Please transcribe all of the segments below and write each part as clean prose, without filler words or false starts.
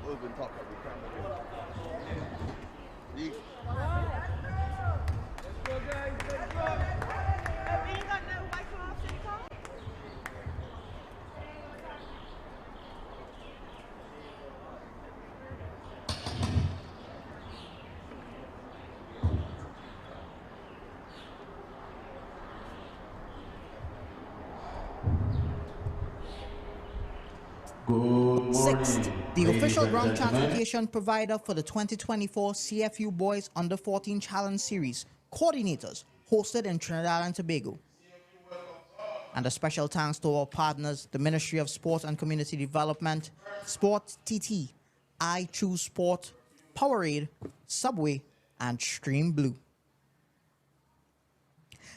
urban top that we can. Let's go, guys. Let's go. We ain't got no Wi-Fi option, Tom? Sixth, the official ground transportation provider for the 2024 CFU Boys Under 14 Challenge Series, coordinators hosted in Trinidad and Tobago. And a special thanks to our partners, the Ministry of Sport and Community Development, Sport TT, I Choose Sport, Powerade, Subway, and Stream Blue.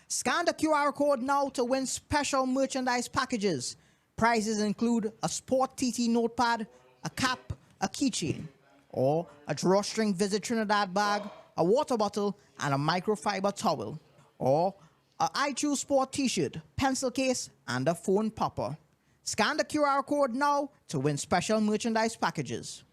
Scan the QR code now to win special merchandise packages. Prizes include a Sport TT notepad, a cap, a keychain, or a drawstring Visit Trinidad bag, a water bottle, and a microfiber towel, or a I Choose Sport t-shirt, pencil case, and a phone popper. Scan the QR code now to win special merchandise packages.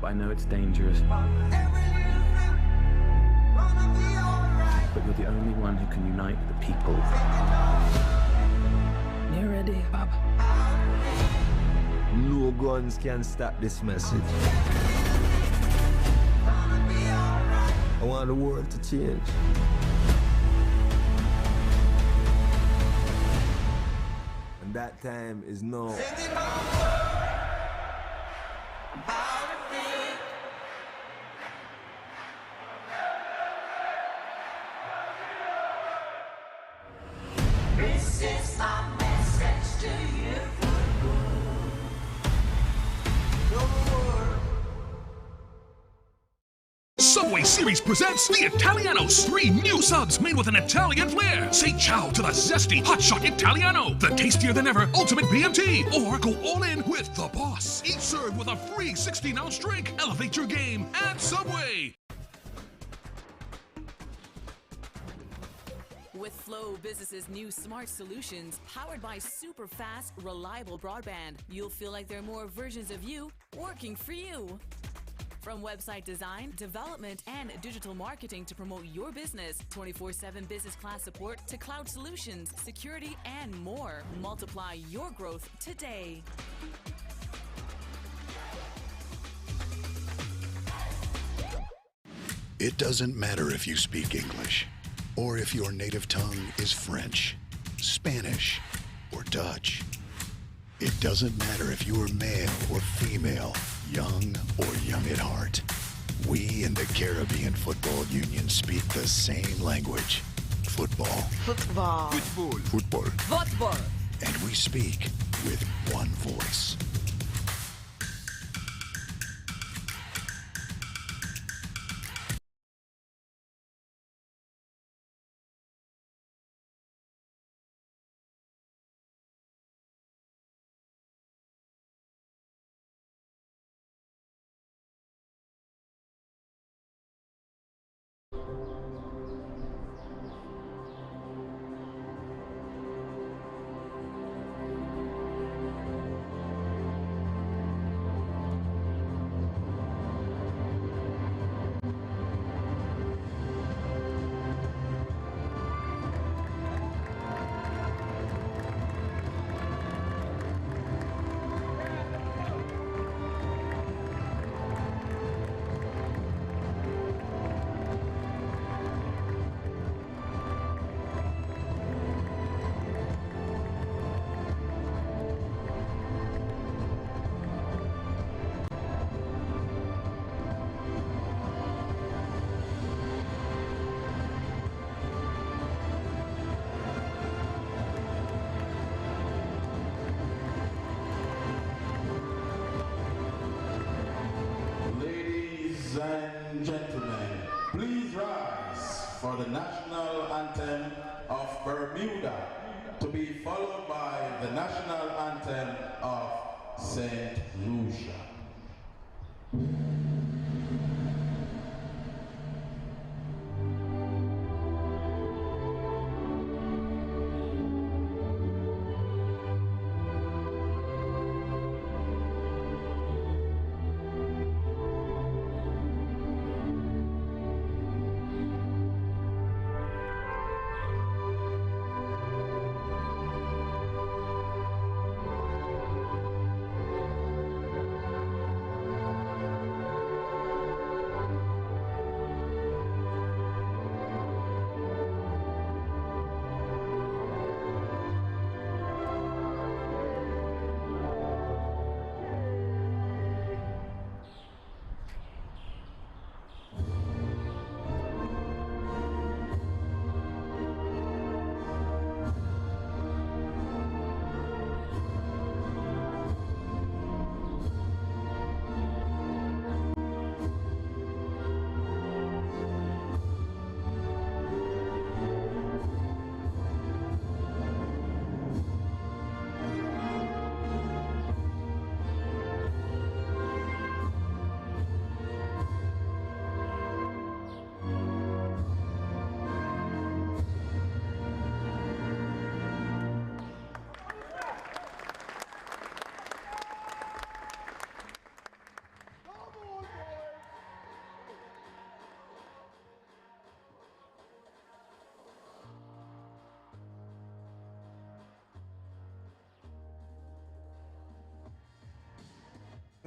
I know it's dangerous, but you're the only one who can unite the people. You ready, Bob? No guns can stop this message. I want the world to change. And that time is now. This is our message to you. Subway Series presents the Italianos. 3 new subs made with an Italian flair. Say ciao to the zesty hotshot Italiano, the tastier than ever ultimate BMT, or go all in with the boss. Each served with a free 16-ounce drink. Elevate your game at Subway. With Flow Business's new smart solutions, powered by super fast, reliable broadband, you'll feel like there are more versions of you working for you. From website design, development, and digital marketing to promote your business, 24/7 business class support to cloud solutions, security, and more. Multiply your growth today. It doesn't matter if you speak English, or if your native tongue is French, Spanish, or Dutch. It doesn't matter if you are male or female, young or young at heart. We in the Caribbean Football Union speak the same language. Football. Football. Football. Football. Football. And we speak with one voice. Ladies and gentlemen, please rise for the national anthem of Bermuda, to be followed by the national anthem of St. Lucia.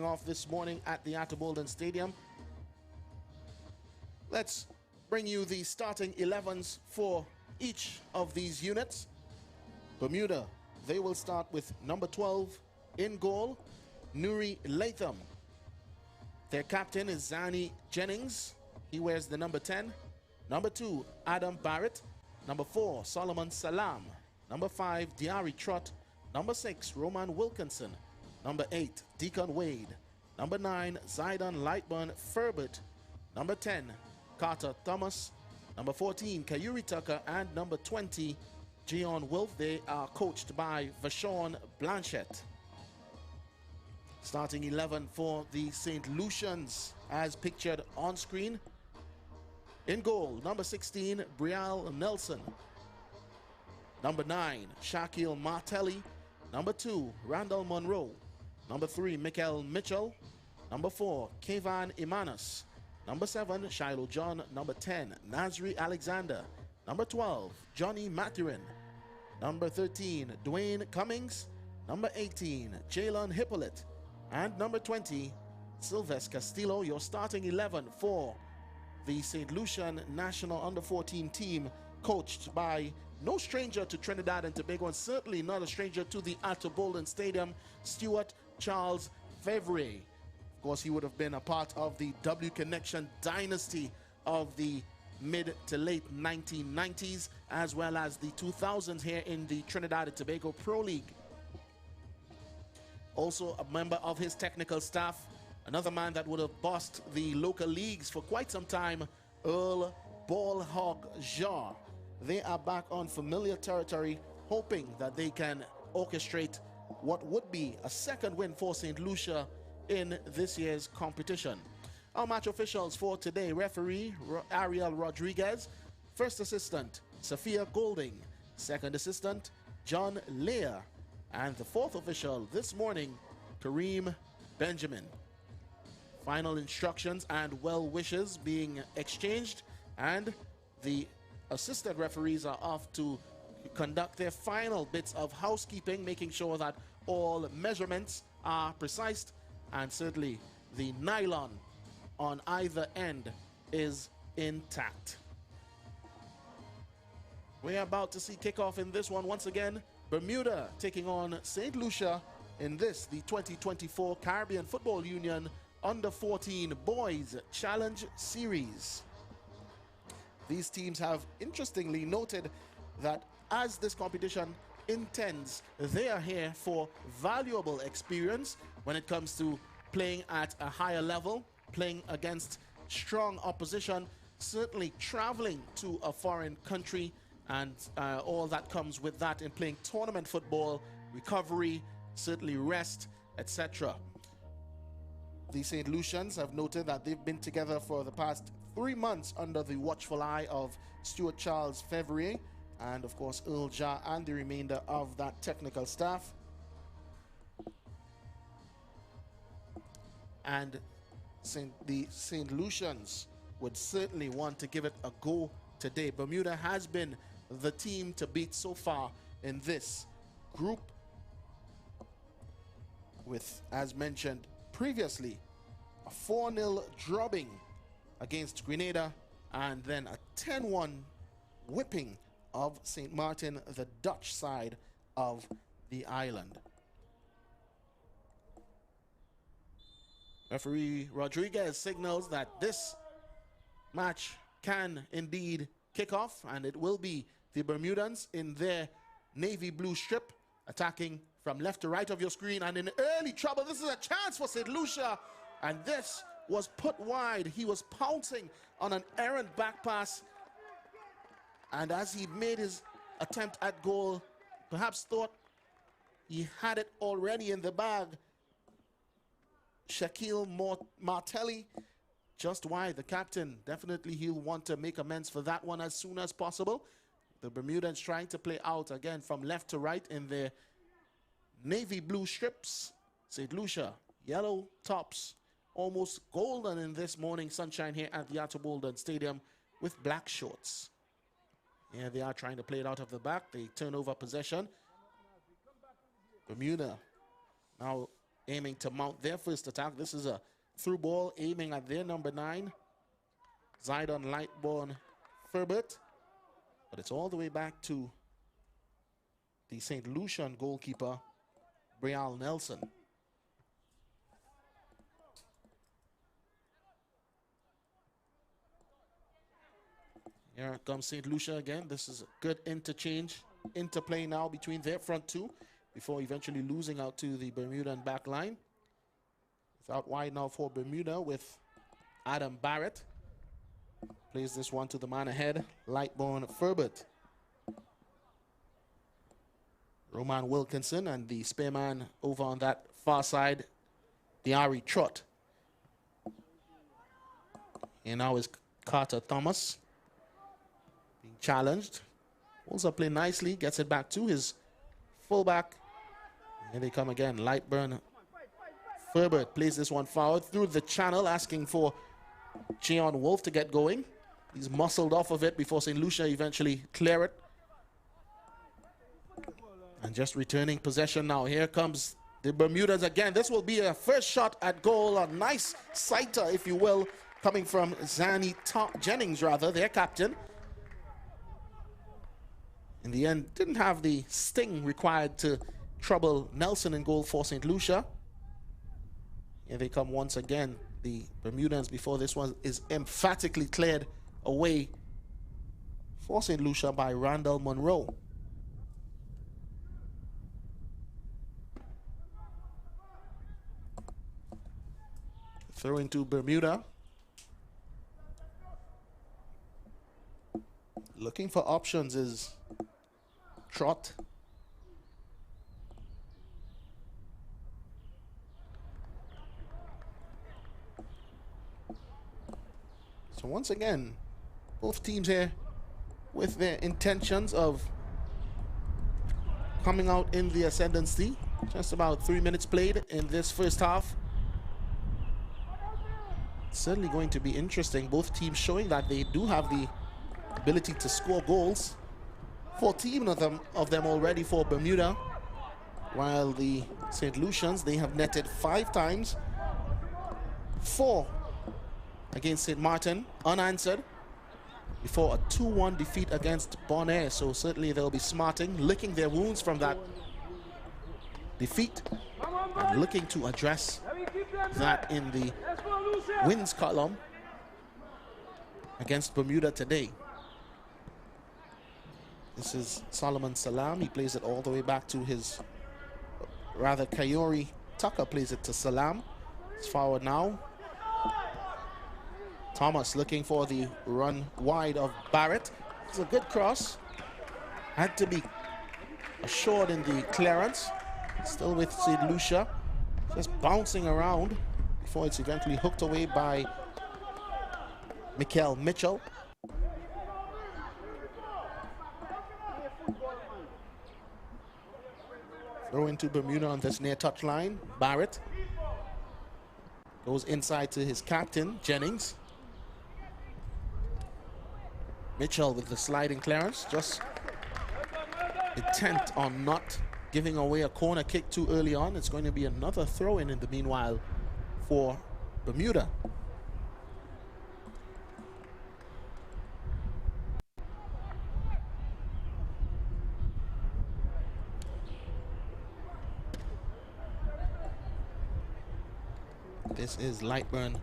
Off this morning at the Atterbolden Stadium. Let's bring you the starting 11s for each of these units. Bermuda, they will start with number 12 in goal, Nuri Latham. Their captain is Zani Jennings. He wears the number 10. Number 2, Adam Barrett. Number 4, Solomon Salam. Number 5, Diari Trott. Number 6, Roman Wilkinson. Number 8, Deacon Wade. Number 9, Zaidan Lightburn Furbert. Number 10, Carter Thomas. Number 14, Kayuri Tucker. And number 20, Gion Wolf. They are coached by Vashon Blanchett. Starting 11 for the St. Lucians, as pictured on screen. In goal, number 16, Brial Nelson. Number 9, Shaquille Martelli. Number 2, Randall Monroe. Number 3, Mikael Mitchell. Number 4, Kevan Imanus. Number 7, Shiloh John. Number 10, Nazri Alexander. Number 12, Johnny Mathurin. Number 13, Dwayne Cummings. Number 18, Jalen Hippolyte. And number 20, Sylvester Castillo. Your starting 11 for the St. Lucian National Under-14 team, coached by no stranger to Trinidad and Tobago, and certainly not a stranger to the Atterbolden Stadium, Stuart Charles Fevre. Of course, he would have been a part of the W Connection dynasty of the mid to late 1990s, as well as the 2000s here in the Trinidad and Tobago Pro League. Also a member of his technical staff, another man that would have bossed the local leagues for quite some time, Earl Ballhawk Jar. They are back on familiar territory, hoping that they can orchestrate what would be a second win for St. Lucia in this year's competition. Our match officials for today: referee Ariel Rodriguez, first assistant Sophia Golding, second assistant John Lear, and the fourth official this morning, Kareem Benjamin. Final instructions and well wishes being exchanged, and the assistant referees are off to conduct their final bits of housekeeping, making sure that all measurements are precise, and certainly the nylon on either end is intact. We're about to see kickoff in this one once again. Bermuda taking on St. Lucia in this, the 2024 Caribbean Football Union Under 14 Boys Challenge Series. These teams have interestingly noted that as this competition intends, they are here for valuable experience when it comes to playing at a higher level, playing against strong opposition, certainly traveling to a foreign country, and all that comes with that in playing tournament football, recovery, certainly rest, etc. The St. Lucians have noted that they've been together for the past 3 months under the watchful eye of Stuart Charles Fevrier and, of course, Earl Jah and the remainder of that technical staff. And the St. Lucians would certainly want to give it a go today. Bermuda has been the team to beat so far in this group, with, as mentioned previously, a 4-0 drubbing against Grenada and then a 10-1 whipping of St. Martin, the Dutch side of the island. Referee Rodriguez signals that this match can indeed kick off, and it will be the Bermudans in their navy blue strip attacking from left to right of your screen, and in early trouble. This is a chance for St. Lucia, and this was put wide. He was pouncing on an errant back pass, and as he made his attempt at goal, perhaps thought he had it already in the bag. Shaquille Martelli just wide. The captain, definitely he'll want to make amends for that one as soon as possible. The Bermudans trying to play out again from left to right in their navy blue strips. St. Lucia, yellow tops, almost golden in this morning sunshine here at the Archibald Stadium with black shorts. Here they are trying to play it out of the back. They turn over possession. Bermuda now aiming to mount their first attack. This is a through ball aiming at their number 9, Zidon Lightborn Ferbert. But it's all the way back to the St. Lucian goalkeeper, Brial Nelson. Here comes St. Lucia again. This is a good interplay now between their front two before eventually losing out to the Bermudan back line. It's out wide now for Bermuda with Adam Barrett. Plays this one to the man ahead, Lightborn Ferbert. Roman Wilkinson and the spearman over on that far side, Diari Trott. And now is Carter Thomas being challenged. Pulls up play nicely, gets it back to his fullback. Here they come again, Lightburn Ferbert plays this one forward through the channel, asking for Cheon Wolf to get going. He's muscled off of it before St. Lucia eventually clear it. And just returning possession now. Here comes the Bermudans again. This will be a first shot at goal. A nice sighter, if you will, coming from Zanny Jennings, rather, their captain. In the end, didn't have the sting required to trouble Nelson in goal for St. Lucia. Here they come once again, the Bermudans, before this one is emphatically cleared away for St. Lucia by Randall Monroe. Throw into Bermuda. Looking for options is Trott. So once again, both teams here with their intentions of coming out in the ascendancy. Just about 3 minutes played in this first half. Certainly going to be interesting. Both teams showing that they do have the ability to score goals. 14 of them already for Bermuda, while the St. Lucians, they have netted 5 times. 4 against St. Martin, unanswered, before a 2-1 defeat against Bonaire. So certainly they'll be smarting, licking their wounds from that defeat, and looking to address that in the wins column against Bermuda today. This is Solomon Salam. He plays it all the way back to his, rather, Kayori Tucker plays it to Salam. It's forward now. Thomas looking for the run wide of Barrett. It's a good cross. Had to be assured in the clearance. Still with St. Lucia. Just bouncing around before it's eventually hooked away by Mikael Mitchell. Throw into Bermuda on this near touchline. Barrett goes inside to his captain, Jennings. Mitchell with the sliding clearance, just intent on not giving away a corner kick too early on. It's going to be another throw-in the meanwhile for Bermuda. This is Lightburn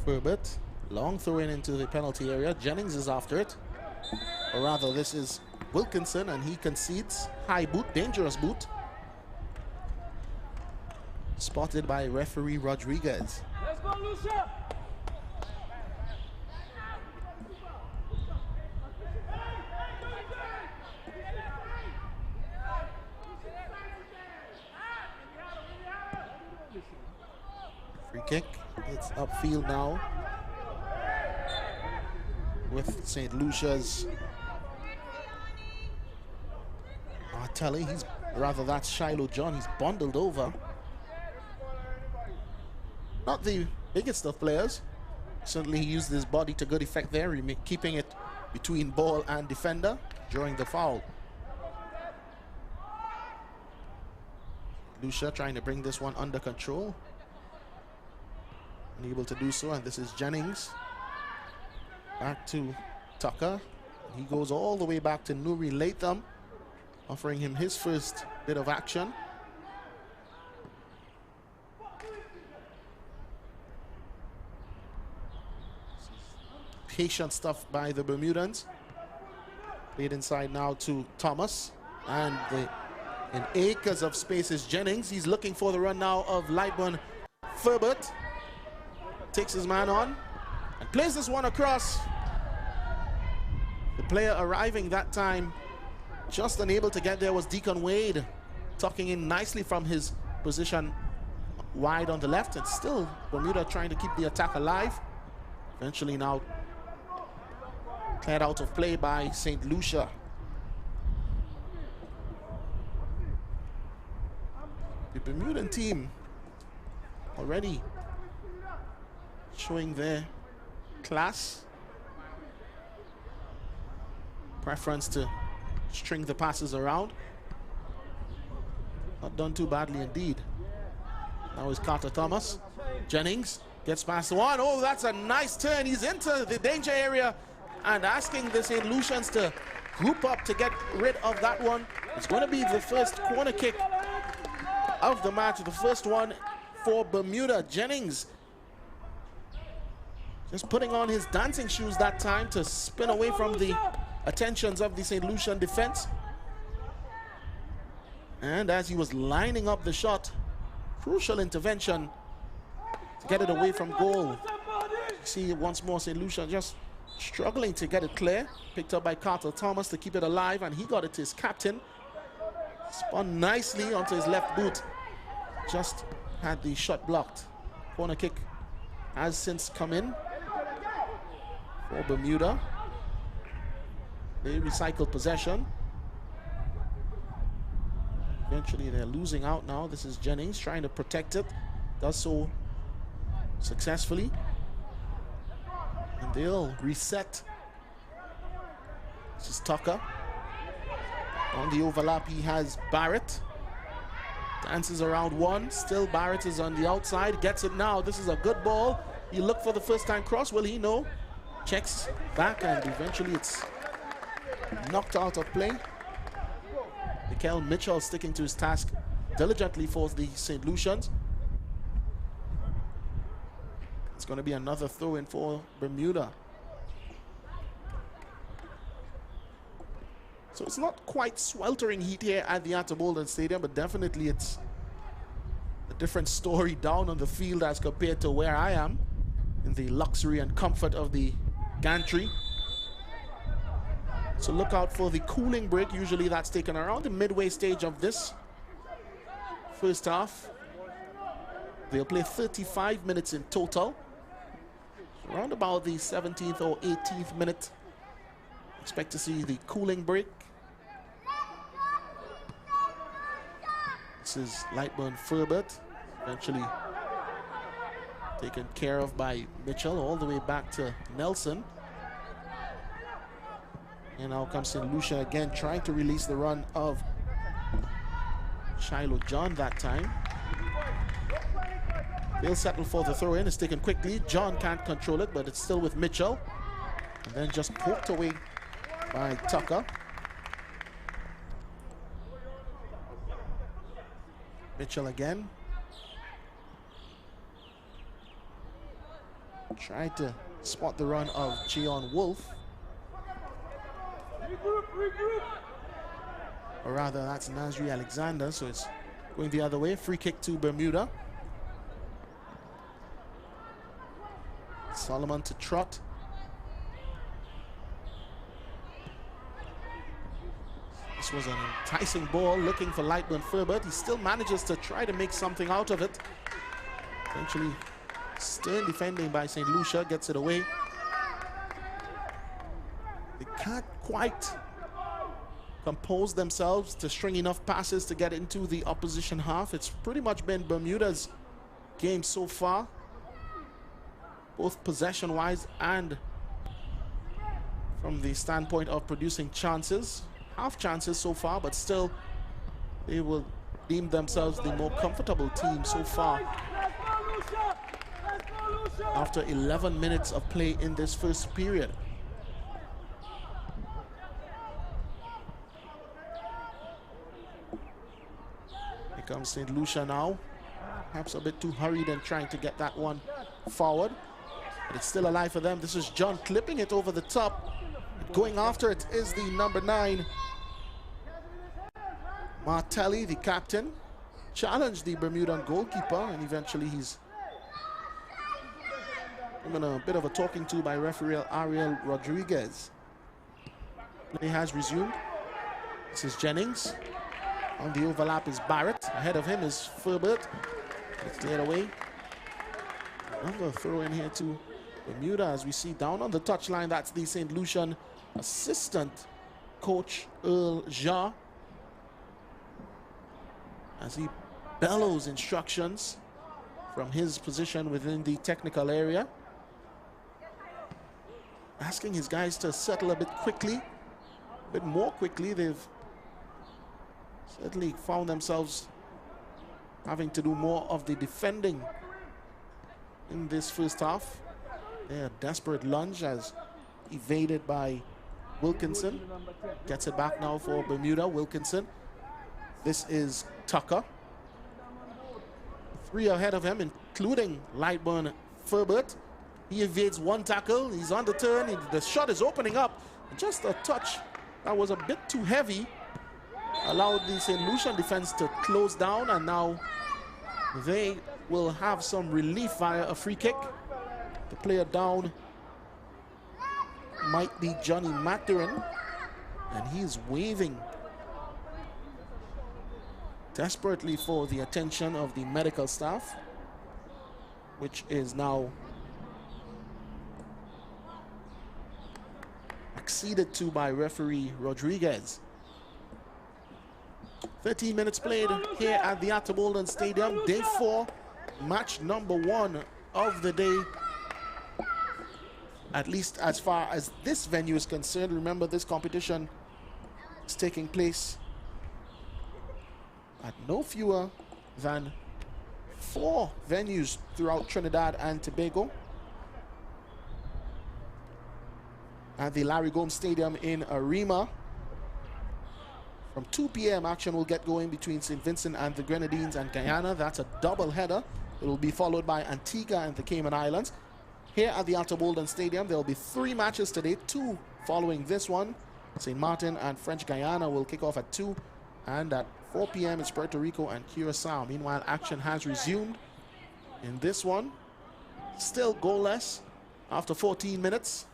Furbert. Long throw-in into the penalty area. Jennings is after it. Or rather, this is Wilkinson, and he concedes. High boot, dangerous boot. Spotted by referee Rodriguez. Let's go, Lucia! Free kick. It's upfield now with St. Lucia's Martelli. That's Shiloh John. He's bundled over. Not the biggest of players. Certainly he used his body to good effect there, keeping it between ball and defender during the foul. Lucia trying to bring this one under control. Unable to do so, and this is Jennings. Back to Tucker. He goes all the way back to Nuri Latham, offering him his first bit of action. Patient stuff by the Bermudans. Played inside now to Thomas, and in acres of space is Jennings. He's looking for the run now of Lightburn Furbert. Takes his man on and plays this one across. The player arriving that time, just unable to get there, was Deacon Wade, tucking in nicely from his position wide on the left, and still Bermuda trying to keep the attack alive. Eventually now cleared out of play by St. Lucia. The Bermudan team already showing their class. Preference to string the passes around. Not done too badly indeed. Now is Carter Thomas. Jennings gets past the one. Oh, that's a nice turn. He's into the danger area and asking the St. Lucians to group up to get rid of that one. It's going to be the first corner kick of the match, the first one for Bermuda. Jennings just putting on his dancing shoes that time to spin away from the attentions of the St. Lucian defense. And as he was lining up the shot, crucial intervention to get it away from goal. See once more St. Lucia just struggling to get it clear. Picked up by Carter Thomas to keep it alive, and he got it to his captain. Spun nicely onto his left boot. Just had the shot blocked. Corner kick has since come in. for Bermuda. They recycled possession. Eventually they're losing out now. This is Jennings trying to protect it. Does so successfully. And they'll reset. This is Tucker. On the overlap he has Barrett. Dances around one. Still Barrett is on the outside. Gets it now. This is a good ball. He looked for the first time cross. Will he? No. Checks back and eventually it's knocked out of play. Mikel Mitchell sticking to his task diligently for the St. Lucians. It's going to be another throw-in for Bermuda. So it's not quite sweltering heat here at the Atterbolden Stadium, but definitely it's a different story down on the field as compared to where I am in the luxury and comfort of the gantry. So look out for the cooling break. Usually that's taken around the midway stage of this first half. They'll play 35 minutes in total. Around about the 17th or 18th minute, expect to see the cooling break. This is Lightburn Furbert, eventually taken care of by Mitchell all the way back to Nelson. And now comes St. Lucia again, trying to release the run of Shiloh John that time. They'll settle for the throw-in. It's taken quickly. John can't control it, but it's still with Mitchell. And then just poked away by Tucker. Mitchell again. Tried to spot the run of Gion Wolf. Or rather, that's Nasri Alexander, so it's going the other way. Free kick to Bermuda. Solomon to Trott. This was an enticing ball, looking for Lightburn Furbert. He still manages to try to make something out of it. Eventually, stern defending by St. Lucia gets it away. They can't quite compose themselves to string enough passes to get into the opposition half. It's pretty much been Bermuda's game so far, both possession-wise and from the standpoint of producing chances. Half chances so far, but still they will deem themselves the more comfortable team so far after 11 minutes of play in this first period. Here comes St. Lucia now, perhaps a bit too hurried and trying to get that one forward, but it's still alive for them. This is John clipping it over the top. Going after it is the number 9, Martelli, the captain. Challenged the Bermudan goalkeeper, and eventually he's given a bit of a talking to by referee Ariel Rodriguez. Play has resumed. This is Jennings. On the overlap is Barrett. Ahead of him is Furbert. It's cleared away. Another throw in here to Bermuda, as we see down on the touchline. That's the St. Lucian assistant coach Earl Jha, as he bellows instructions from his position within the technical area, asking his guys to settle a bit quickly, a bit more quickly. They've certainly found themselves having to do more of the defending in this first half. A desperate lunge as evaded by Wilkinson. Gets it back now for Bermuda. Wilkinson. This is Tucker. 3 ahead of him, including Lightburn Furbert. He evades one tackle. He's on the turn. The shot is opening up. Just a touch that was a bit too heavy allowed the St. Lucian defense to close down, and now they will have some relief via a free kick. The player down might be Johnny Maturin, and he's waving desperately for the attention of the medical staff, which is now acceded to by referee Rodriguez. 13 minutes played here at the Atherbolden Stadium. Day 4, match number 1 of the day. At least as far as this venue is concerned. Remember, this competition is taking place at no fewer than 4 venues throughout Trinidad and Tobago. At the Larry Gomes Stadium in Arima. From 2 p.m. action will get going between St. Vincent and the Grenadines and Guyana. That's a double header. It will be followed by Antigua and the Cayman Islands. Here at the Atherbolden Stadium, there will be 3 matches today, 2 following this one. St. Martin and French Guyana will kick off at 2. And at 4 p.m. it's Puerto Rico and Curacao. Meanwhile, action has resumed in this one. Still goalless after 14 minutes.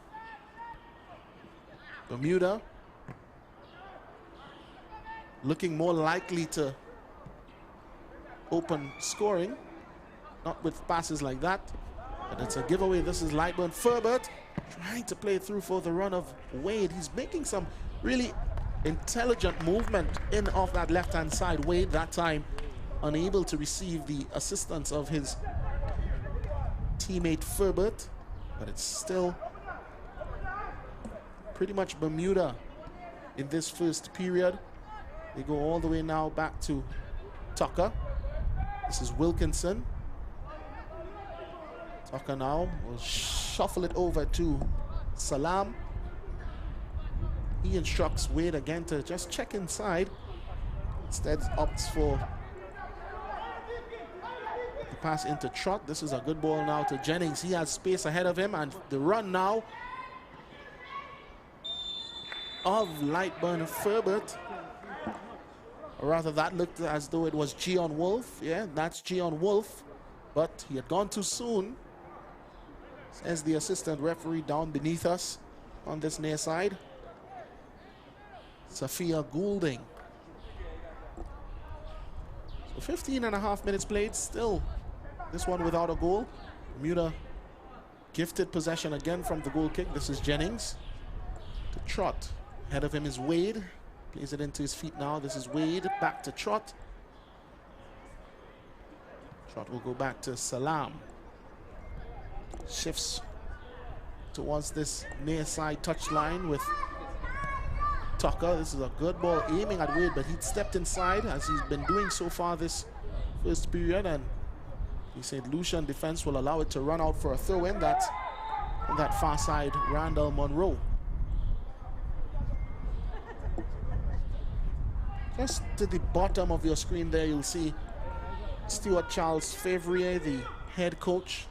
Bermuda looking more likely to open scoring, not with passes like that, but it's a giveaway. This is Lightburn. Ferbert trying to play through for the run of Wade. He's making some really intelligent movement in off that left-hand side. Wade that time unable to receive the assistance of his teammate Ferbert, but it's still pretty much Bermuda in this first period. They go all the way now back to Tucker. This is Wilkinson. Tucker now will shuffle it over to Salam. He instructs Wade again to just check inside. Instead opts for the pass into Trott. This is a good ball now to Jennings. He has space ahead of him, and the run now of Lightburn Ferbert. Or rather, that looked as though it was Gion Wolf. Yeah, that's Gion Wolf, but he had gone too soon, says the assistant referee down beneath us on this near side. Sophia Goulding. So 15.5 minutes played, still this one without a goal. Bermuda gifted possession again from the goal kick. This is Jennings to Trott. Ahead of him is Wade. Plays it into his feet now. This is Wade. Back to Trott. Trott will go back to Salam. Shifts towards this near side touchline with Tucker. This is a good ball aiming at Wade, but he stepped inside as he's been doing so far this first period, and the St. Lucian defense will allow it to run out for a throw-in. That's on that far side, Randall Monroe. Just to the bottom of your screen there, you'll see Stuart Charles Favrier, the head coach,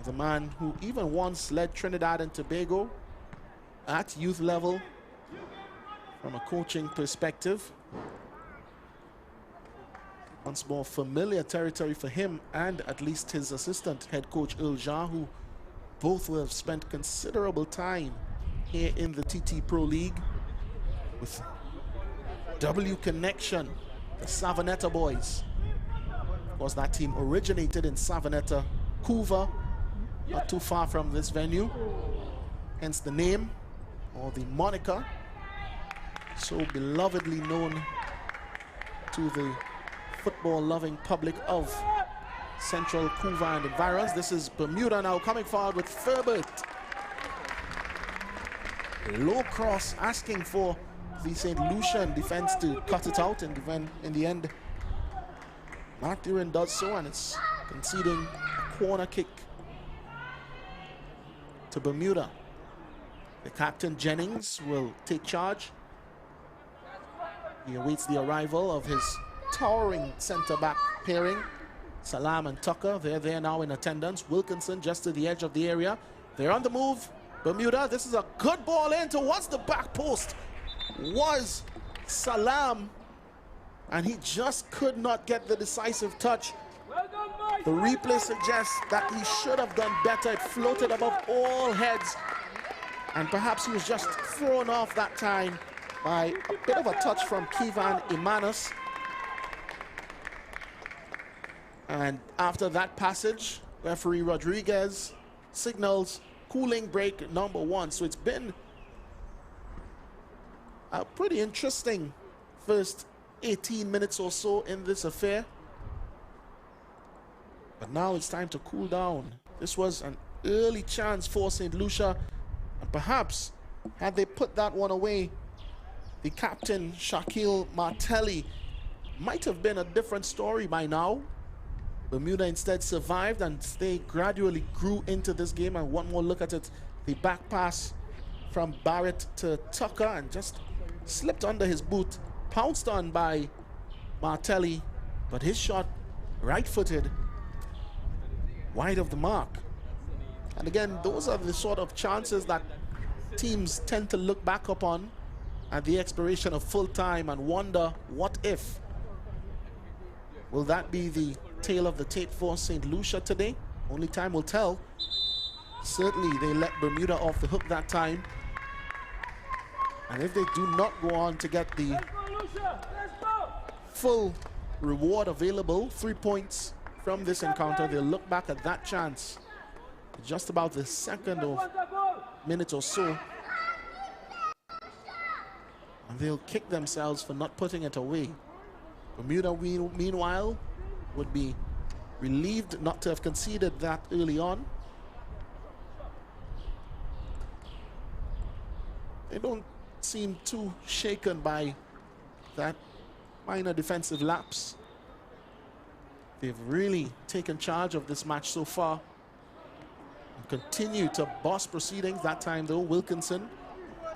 the man who even once led Trinidad and Tobago at youth level from a coaching perspective. Once more familiar territory for him and at least his assistant head coach Earl Jean, who both will have spent considerable time here in the TT Pro League with W Connection, the Savanetta boys. Of course, that team originated in Savanetta, Couva, not too far from this venue. Hence the name, or the moniker, so belovedly known to the football-loving public of Central Couva and environs. This is Bermuda now coming forward with Ferbert. Low cross, asking for the St. Lucian defense to cut it out, and in the end, Martyrin does so, and it's conceding a corner kick to Bermuda. The captain, Jennings, will take charge. He awaits the arrival of his towering centre-back pairing, Salam and Tucker. They're there now in attendance. Wilkinson just to the edge of the area. They're on the move. Bermuda, this is a good ball in towards the back post. Was Salam, and he just could not get the decisive touch. The replay suggests that he should have done better. It floated above all heads, and perhaps he was just thrown off that time by a bit of a touch from Kivan Imanus. And after that passage, referee Rodriguez signals cooling break number 1. So it's been a pretty interesting first 18 minutes or so in this affair. But now it's time to cool down. This was an early chance for St. Lucia, and perhaps had they put that one away, the captain, Shaquille Martelli, might have been a different story by now. Bermuda instead survived, and they gradually grew into this game. And one more look at it. The back pass from Barrett to Tucker, and just slipped under his boot. Pounced on by Martelli, but his shot, right-footed, wide of the mark. And again, those are the sort of chances that teams tend to look back upon at the expiration of full time and wonder, what if? Will that be the tale of the tape for St. Lucia today? Only time will tell. Certainly they let Bermuda off the hook that time. And if they do not go on to get the full reward available, 3 points from this encounter, they'll look back at that chance just about the second of minute or so, and they'll kick themselves for not putting it away. Bermuda, meanwhile, would be relieved not to have conceded that early on. They don't seem too shaken by that minor defensive lapse. They've really taken charge of this match so far and continue to boss proceedings. That time though, Wilkinson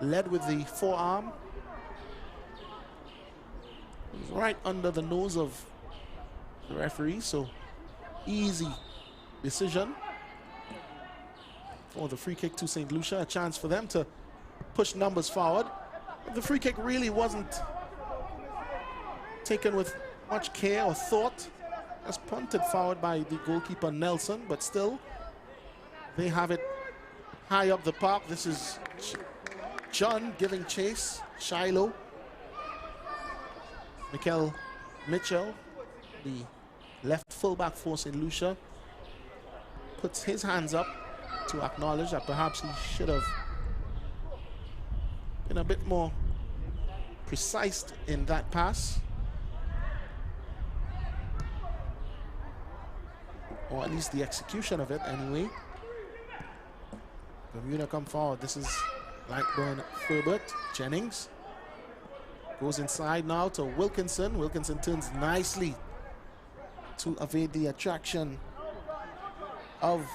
led with the forearm. It was right under the nose of the referee, so easy decision for the free kick to St. Lucia. A chance for them to push numbers forward. But the free kick really wasn't taken with much care or thought. Just punted forward by the goalkeeper Nelson, but still they have it high up the park. This is John giving chase. Shiloh. Mikel Mitchell, the left fullback for St. Lucia, puts his hands up to acknowledge that perhaps he should have been a bit more precise in that pass, or at least the execution of it anyway. Bermuda come forward. This is Lightburn, Furbert, Jennings. Goes inside now to Wilkinson. Wilkinson turns nicely to evade the attraction of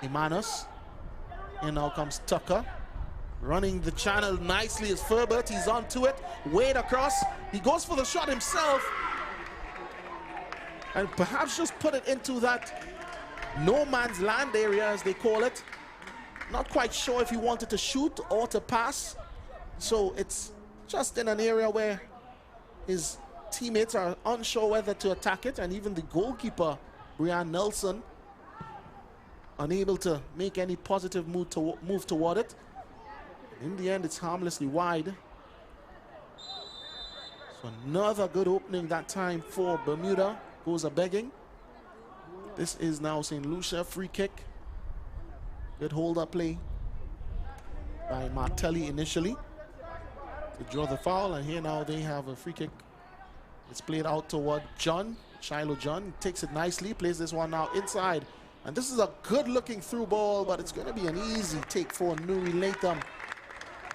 Imanus. And now comes Tucker. Running the channel nicely is Furbert. He's onto it. Wade across. He goes for the shot himself. And perhaps just put it into that no man's land area, as they call it. Not quite sure if he wanted to shoot or to pass. So it's just in an area where his teammates are unsure whether to attack it, and even the goalkeeper, Brian Nelson, unable to make any positive move toward it. In the end, it's harmlessly wide. So another good opening that time for Bermuda. Goes a begging. This is now St. Lucia, free kick. Good hold-up play by Martelli initially to draw the foul, and here now they have a free kick. It's played out toward John, Shiloh John. Takes it nicely, plays this one now inside. And this is a good-looking through ball, but it's going to be an easy take for Nuri Latham.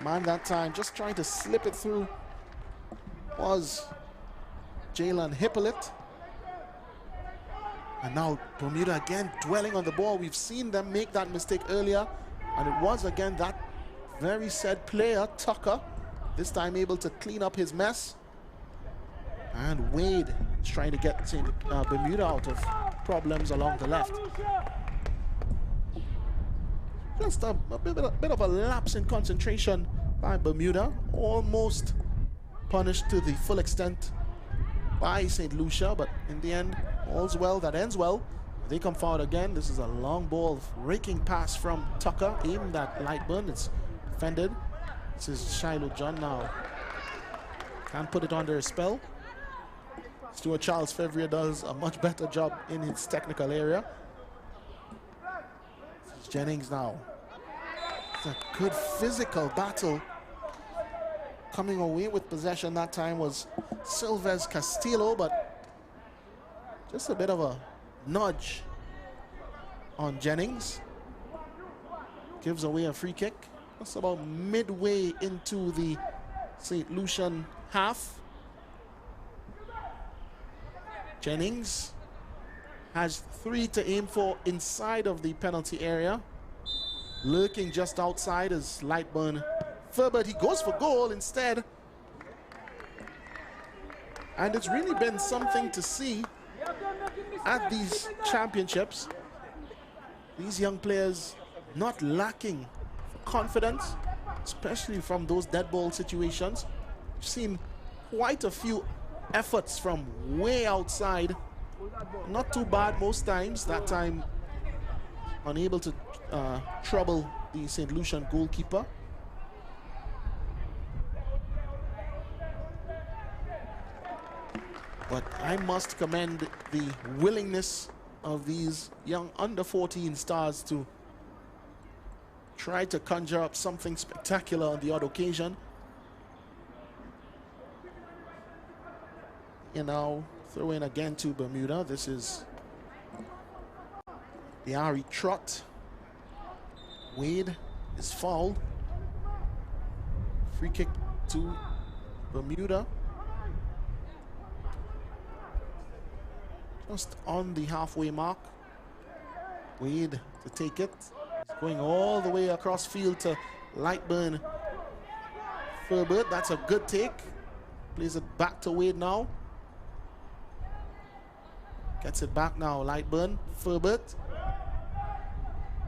Man, that time just trying to slip it through was Jalen Hippolyte. And now Bermuda again dwelling on the ball. We've seen them make that mistake earlier, and it was again that very said player, Tucker, this time able to clean up his mess. And Wade is trying to get Bermuda out of problems along the left. Just a bit of a lapse in concentration by Bermuda, almost punished to the full extent by St. Lucia, but in the end, all's well that ends well. They come forward again. This is a long ball, raking pass from Tucker, aimed at Lightburn. It's defended. This is Shiloh John now. Can't put it under a spell. Stuart Charles Fevrier does a much better job in his technical area. This is Jennings now. It's a good physical battle coming away with possession that time was Silvez Castillo, but just a bit of a nudge on Jennings. Gives away a free kick. That's about midway into the St. Lucian half. Jennings has 3 to aim for inside of the penalty area. Lurking just outside is Lightburn Furbert. He goes for goal instead. And it's really been something to see at these championships. These young players not lacking confidence, especially from those dead ball situations. We've seen quite a few efforts from way outside. Not too bad most times. That time unable to trouble the St. Lucian goalkeeper. But I must commend the willingness of these young under-14 stars to try to conjure up something spectacular on the odd occasion. You know, throw in again to Bermuda. This is the Ari trot. Wade is fouled. Free kick to Bermuda. Just on the halfway mark. Wade to take it. He's going all the way across field to Lightburn Furbert. That's a good take. Plays it back to Wade now. Gets it back now. Lightburn Furbert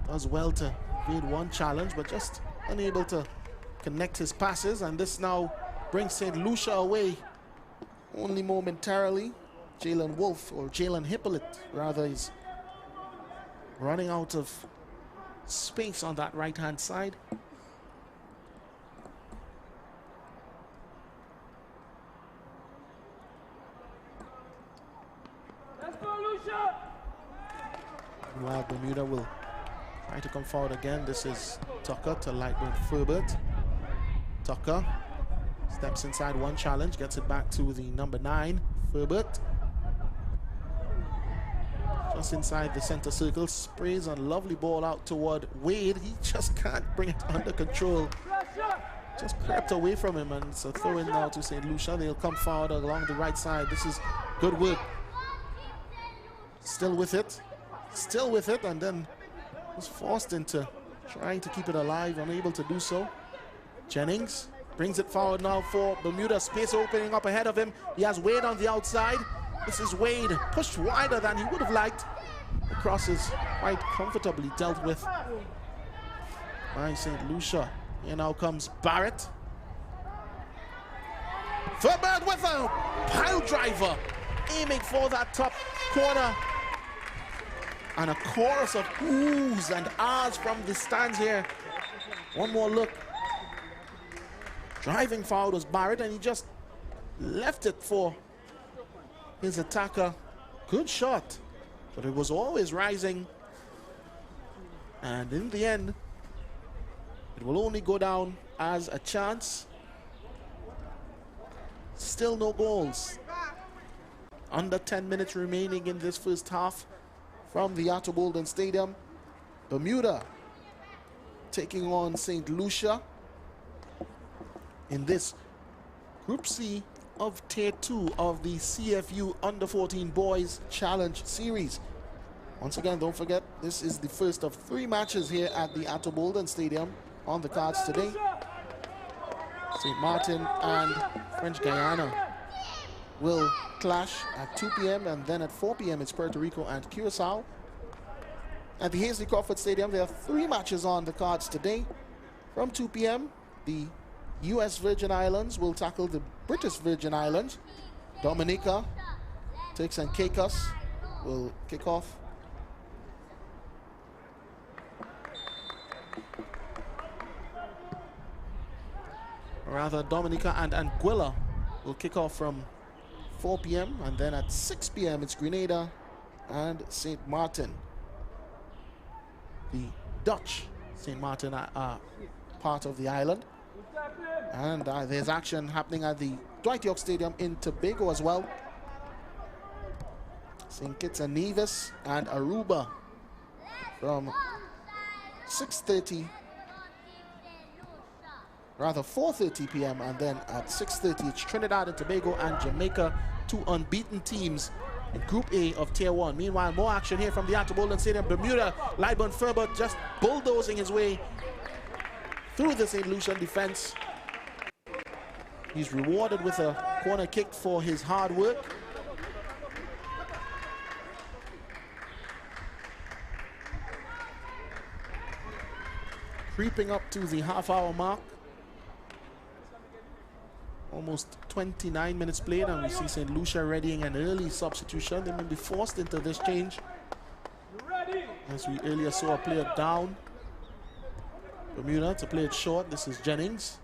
does well to evade one challenge, but just unable to connect his passes. And this now brings St. Lucia away only momentarily. Jalen Wolf, or Jalen Hippolyte rather, is running out of space on that right hand side. Let's go, Lucia! Meanwhile, Bermuda will try to come forward again. This is Tucker to Lightburn Furbert. Tucker steps inside one challenge, gets it back to the number 9, Furbert. Just inside the center circle, sprays a lovely ball out toward Wade. He just can't bring it under control. Just crept away from him, and it's a throw in now to St. Lucia. They'll come forward along the right side. This is good work. Still with it, and then was forced into trying to keep it alive, unable to do so. Jennings brings it forward now for Bermuda. Space opening up ahead of him. He has Wade on the outside. This is Wade, pushed wider than he would have liked. The cross is quite comfortably dealt with by St. Lucia. Here now comes Barrett. Furbert with a pile driver, aiming for that top corner. And a chorus of oohs and ahs from the stands here. One more look. Driving forward was Barrett, and he just left it for his attacker. Good shot, but it was always rising, and in the end it will only go down as a chance. Still no goals. Under 10 minutes remaining in this first half from the Attobolden Stadium. Bermuda taking on St. Lucia in this Group C of Tier 2 of the CFU Under-14 Boys Challenge Series. Once again, don't forget, this is the first of 3 matches here at the Attobolden Stadium on the cards today. St. Martin and French Guiana will clash at 2 p.m. and then at 4 p.m. it's Puerto Rico and Curacao. At the Hazley Crawford Stadium, there are 3 matches on the cards today. From 2 p.m., the U.S. Virgin Islands will tackle the British Virgin Islands. Dominica, Turks and Caicos will kick off. Rather, Dominica and Anguilla will kick off from 4 p.m. and then at 6 p.m. it's Grenada and St. Martin. The Dutch St. Martin are part of the island. And there's action happening at the Dwight York Stadium in Tobago as well. St. Kitts and Nevis and Aruba from 4:30 p.m. and then at 6:30 it's Trinidad and Tobago and Jamaica, two unbeaten teams in Group A of Tier 1. Meanwhile, more action here from the Bolden Stadium. Bermuda, Lyburn Ferber just bulldozing his way through the St. Lucian defense. He's rewarded with a corner kick for his hard work. Creeping up to the half-hour mark. Almost 29 minutes played, and we see St. Lucia readying an early substitution. They may be forced into this change, as we earlier saw a player down. Bermuda to play it short. This is Jennings.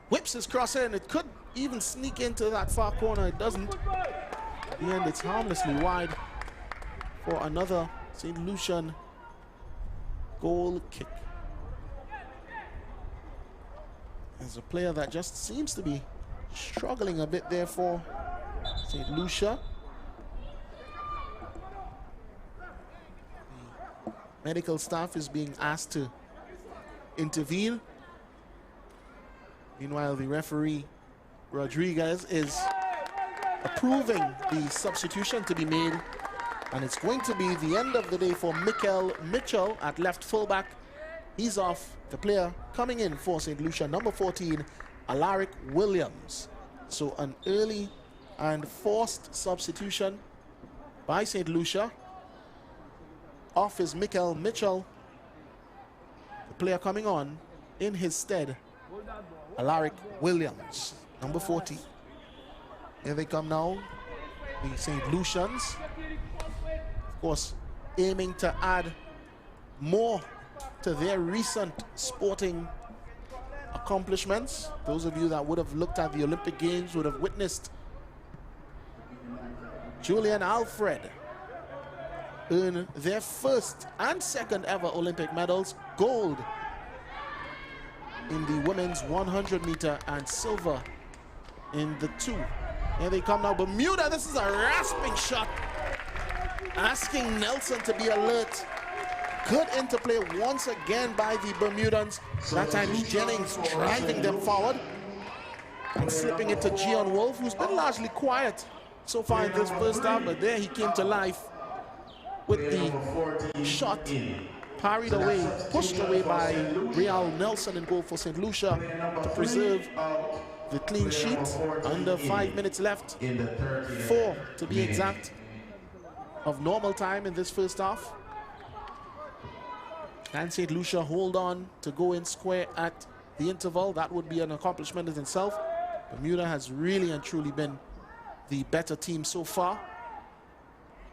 Whips his cross in. It could even sneak into that far corner. It doesn't. At the end, it's harmlessly wide for another St. Lucian goal kick. There's a player that just seems to be struggling a bit there for St. Lucia. The medical staff is being asked to intervene. Meanwhile, the referee, Rodriguez, is approving the substitution to be made. And it's going to be the end of the day for Mikel Mitchell at left fullback. He's off. The player coming in for St. Lucia, number 14, Alaric Williams. So an early and forced substitution by St. Lucia. Off is Mikel Mitchell. The player coming on in his stead, Alaric Williams, number 40. Here they come now, the St. Lucians. Of course, aiming to add more to their recent sporting accomplishments. Those of you that would have looked at the Olympic Games would have witnessed Julian Alfred earn their first and second ever Olympic medals, gold in the women's 100 meter and silver in the 2. Here they come now, Bermuda. This is a rasping shot, asking Nelson to be alert. Good interplay once again by the Bermudans. That time Jennings driving them forward and slipping it to Gian Wolf, who's been largely quiet so far in this first half, but there he came to life with the shot parried away, pushed away by Real Nelson in goal for St. Lucia to preserve the clean sheet. Under 5 minutes left, 4 to be exact, of normal time in this first half. Can St. Lucia hold on to go in square at the interval? That would be an accomplishment in itself. Bermuda has really and truly been the better team so far.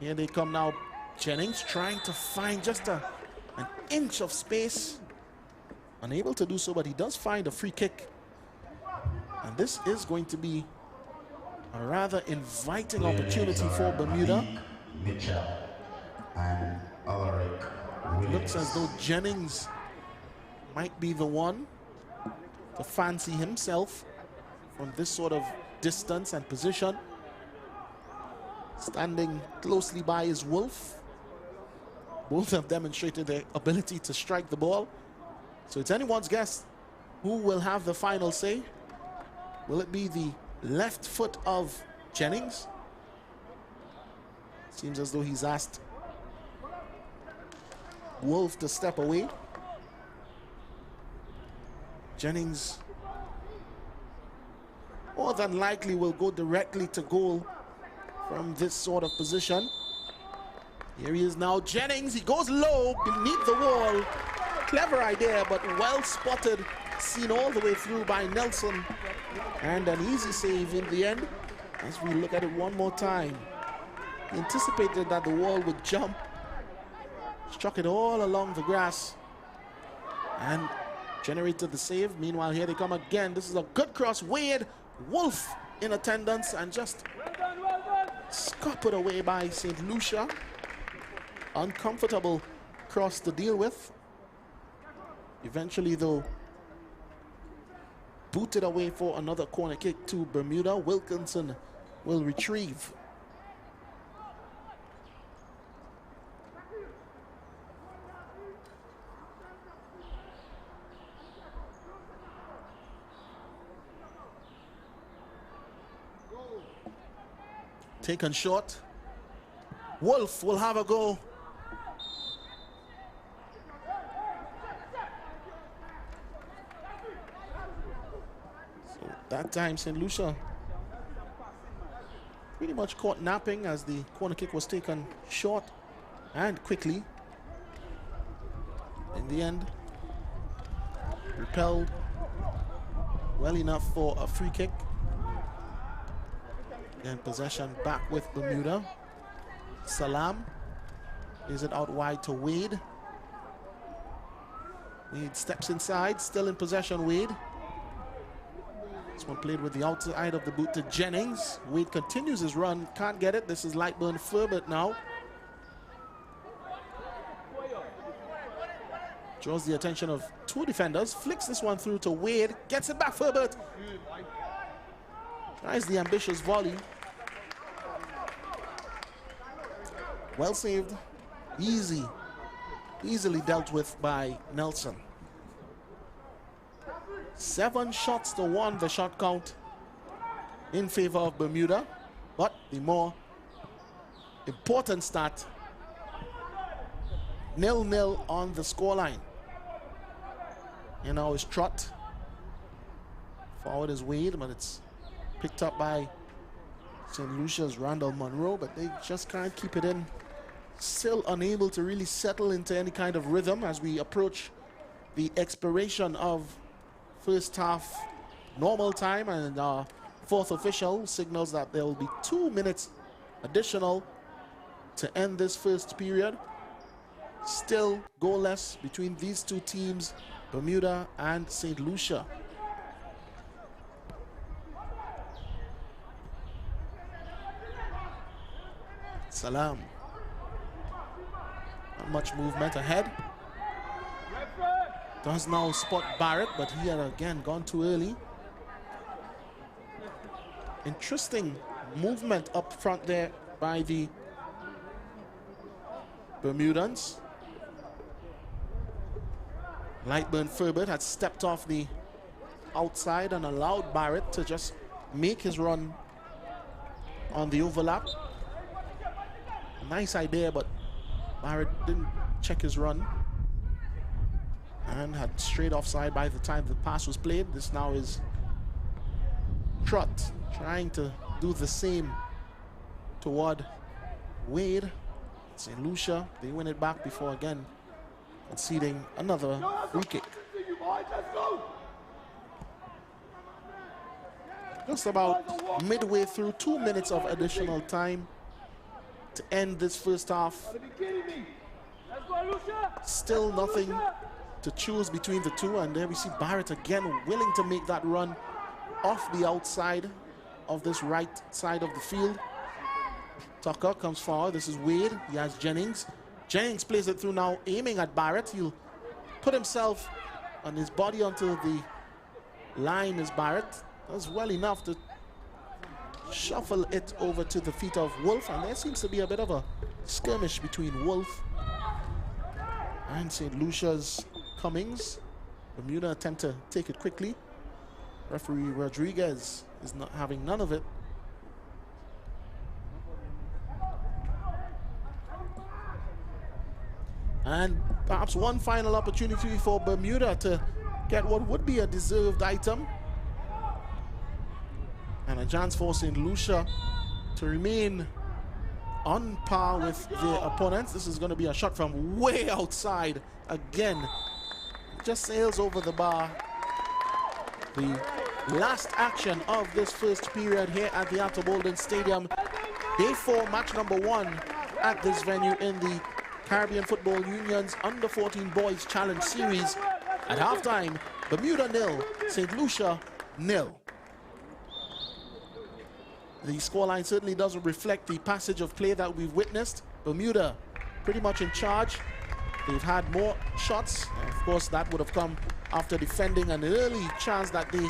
Here they come now. Jennings trying to find just an inch of space. Unable to do so, but he does find a free kick. And this is going to be a rather inviting opportunity for Bermuda. Mitchell and Alaric. It looks as though Jennings might be the one to fancy himself from this sort of distance and position. Standing closely by is Wolf. Both have demonstrated their ability to strike the ball. So it's anyone's guess who will have the final say. Will it be the left foot of Jennings? Seems as though he's asked Wolf to step away. Jennings more than likely will go directly to goal from this sort of position. Here he is now, Jennings. He goes low beneath the wall. Clever idea, but well spotted. Seen all the way through by Nelson. And an easy save in the end. As we look at it one more time. He anticipated that the wall would jump. Struck it all along the grass and generated the save. Meanwhile, here they come again. This is a good cross. Wade, Wolf in attendance, and just scuppered away by St. Lucia. Uncomfortable cross to deal with. Eventually, though, booted away for another corner kick to Bermuda. Wilkinson will retrieve. Taken short. Wolf will have a go. So that time St. Lucia pretty much caught napping as the corner kick was taken short and quickly. In the end, repelled well enough for a free kick. And possession back with Bermuda. Salam is it out wide to Wade. Wade steps inside, still in possession. Wade. This one played with the outside of the boot to Jennings. Wade continues his run, can't get it. This is Lightburn Furbert now. Draws the attention of two defenders, flicks this one through to Wade, gets it back. Furbert tries the ambitious volley. Well saved, easily dealt with by Nelson. 7 shots to 1, the shot count in favor of Bermuda. But the more important stat, 0-0 on the scoreline. And now is Trott. Forward is Wade, but it's picked up by St. Lucia's Randall Monroe, but they just can't keep it in. Still unable to really settle into any kind of rhythm as we approach the expiration of first half normal time, and our fourth official signals that there will be 2 minutes additional to end this first period. Still goalless between these two teams, Bermuda and St. Lucia. Salam. Not much movement ahead. Does now spot Barrett, but he had again gone too early. Interesting movement up front there by the Bermudans. Lightburn Furbert had stepped off the outside and allowed Barrett to just make his run on the overlap. Nice idea, but Barrett didn't check his run and had straight offside by the time the pass was played. This now is Trott trying to do the same toward Wade. St. Lucia, they win it back before again conceding another free kick. Just about midway through, 2 minutes of additional time to end this first half. Still nothing to choose between the two, and there we see Barrett again willing to make that run off the outside of this right side of the field. Tucker comes forward. This is Wade. He has Jennings. Jennings plays it through now, aiming at Barrett. He'll put himself and his body onto the line as Barrett does well enough to shuffle it over to the feet of Wolf, and there seems to be a bit of a skirmish between Wolf and St. Lucia's Cummings. Bermuda attempt to take it quickly. Referee Rodriguez is not having none of it. And perhaps one final opportunity for Bermuda to get what would be a deserved item. And a chance for St. Lucia to remain on par with their opponents. This is going to be a shot from way outside again. Just sails over the bar. The last action of this first period here at the Arthur Bolden Stadium. Day 4, match number 1 at this venue in the Caribbean Football Union's Under-14 Boys Challenge Series. At halftime, Bermuda 0, St. Lucia 0. The scoreline certainly doesn't reflect the passage of play that we've witnessed. Bermuda pretty much in charge. They've had more shots. Of course, that would have come after defending an early chance that they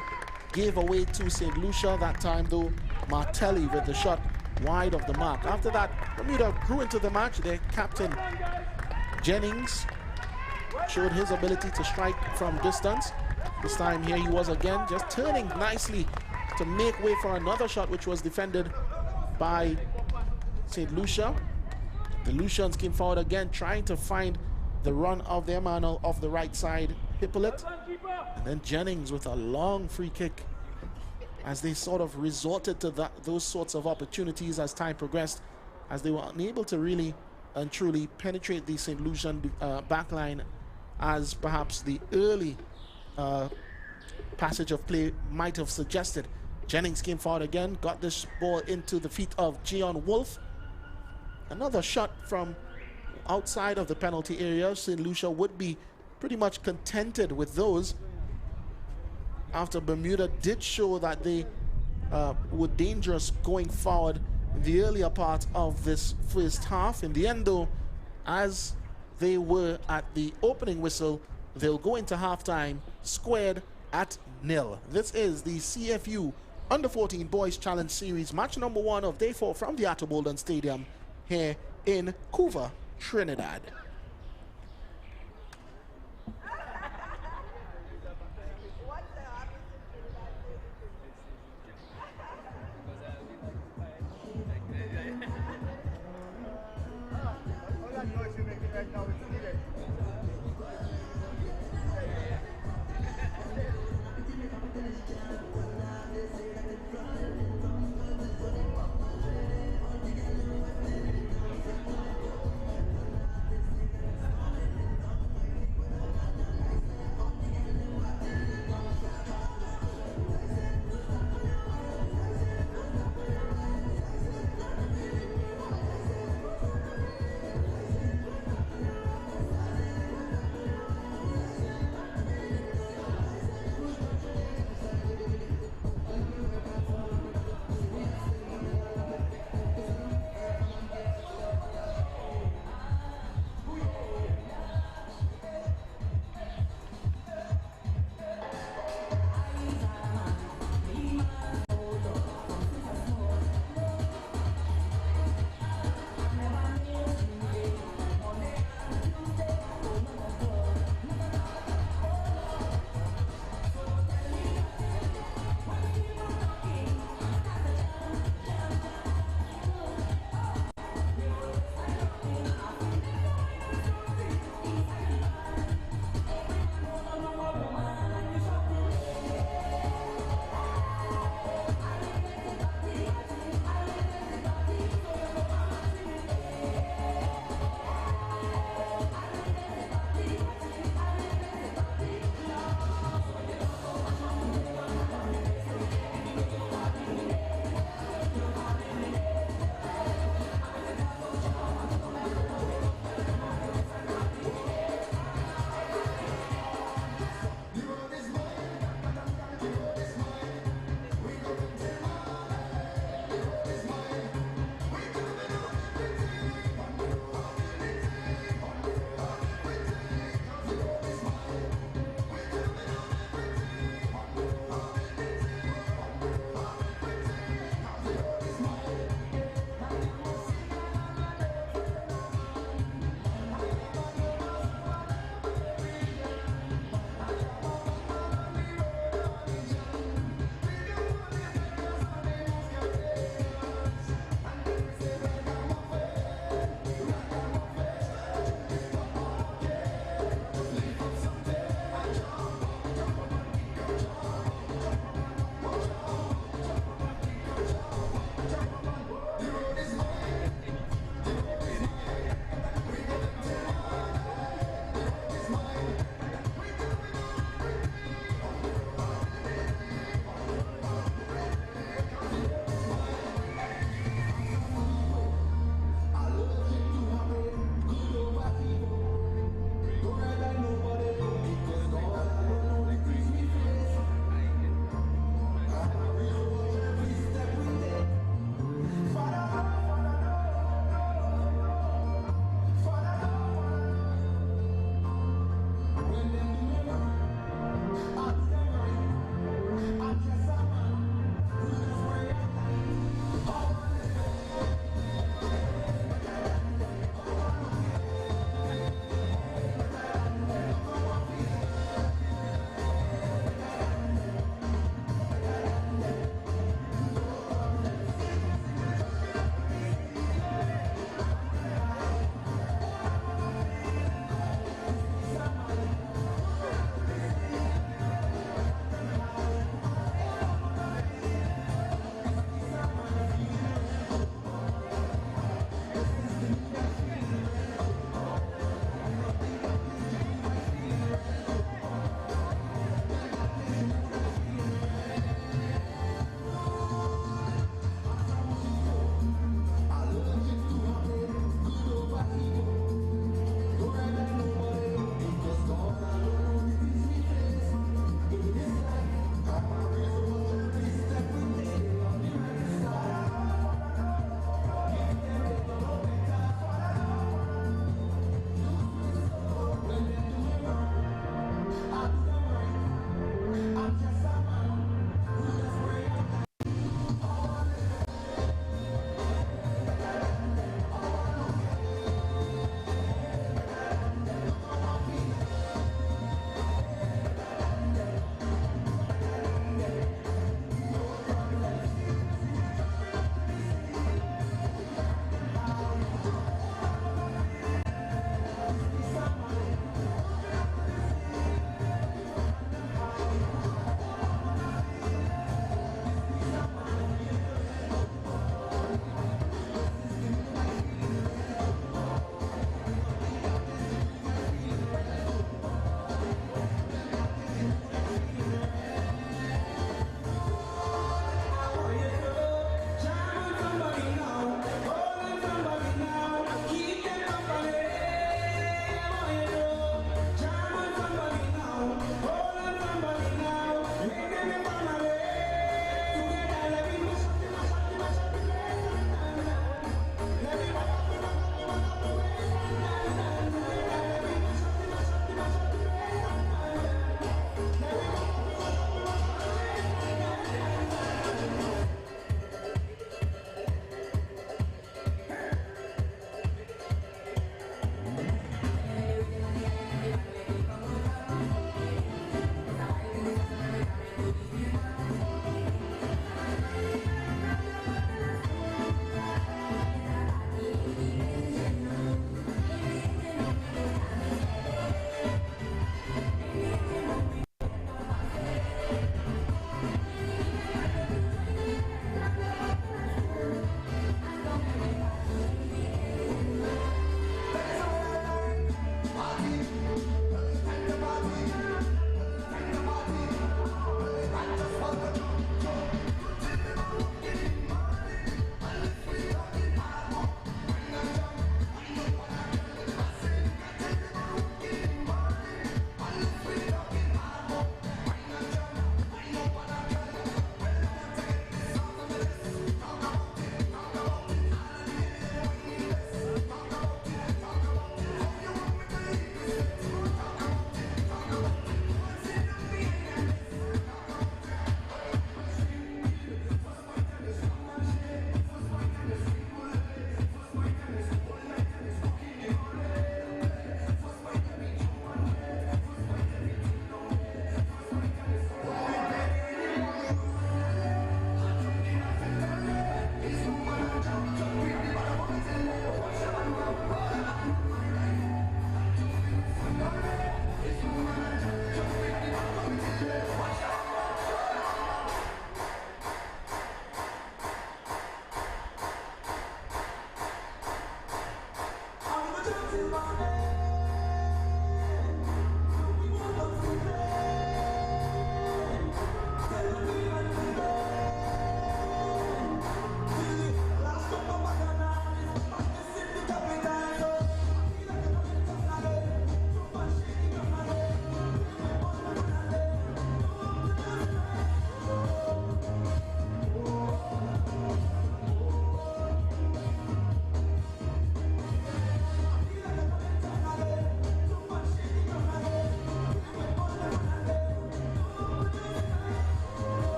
gave away to St. Lucia. That time, though, Martelli with the shot wide of the mark. After that, Bermuda grew into the match. Their captain, Jennings, showed his ability to strike from distance. This time here he was again, just turning nicely to make way for another shot, which was defended by St. Lucia. The Lucians came forward again, trying to find the run of their man off the right side, Hippolyte. And then Jennings with a long free kick as they sort of resorted to those sorts of opportunities as time progressed, as they were unable to really and truly penetrate the St. Lucian backline as perhaps the early passage of play might have suggested. Jennings came forward again, got this ball into the feet of Gian Wolf. Another shot from outside of the penalty area. St. Lucia would be pretty much contented with those after Bermuda did show that they were dangerous going forward in the earlier part of this first half. In the end, though, as they were at the opening whistle, they'll go into halftime squared at 0. This is the CFU Under-14 Boys Challenge Series, match number 1 of day 4 from the Atterbolden Stadium here in Couva, Trinidad.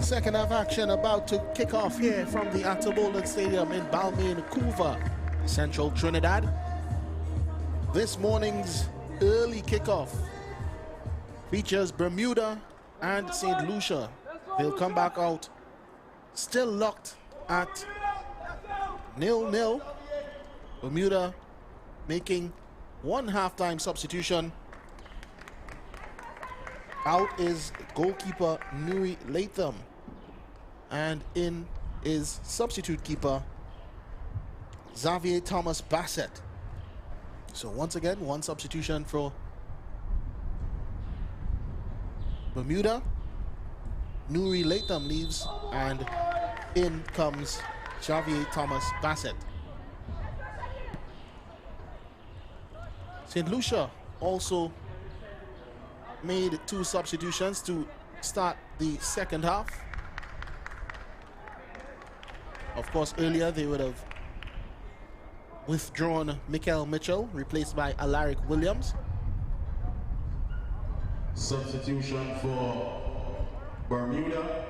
Second half action about to kick off here from the Atabola Stadium in Balmain, Couva, Central Trinidad. This morning's early kickoff features Bermuda and St. Lucia. They'll come back out still locked at 0-0. Bermuda making one halftime substitution. Out is goalkeeper Nuri Latham, and in is substitute keeper Xavier Thomas Bassett. So once again, one substitution for Bermuda. Nuri Latham leaves, and in comes Xavier Thomas Bassett. St. Lucia also made two substitutions to start the second half. Of course, earlier they would have withdrawn Mikel Mitchell, replaced by Alaric Williams. Substitution for Bermuda.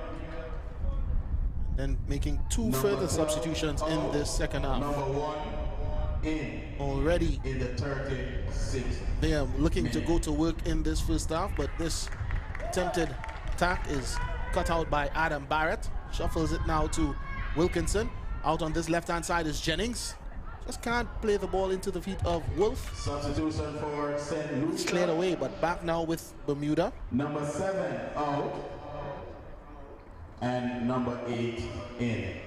Then making two further substitutions in this second half. Number 1 in. Already in the 36th. They are looking to go to work in this first half, but this attempted attack is cut out by Adam Barrett. Shuffles it now to Wilkinson. Out on this left-hand side is Jennings. Just can't play the ball into the feet of Wolf. Substitution for St. Lucia. It's cleared away, but back now with Bermuda. Number 7 out. And number 8 in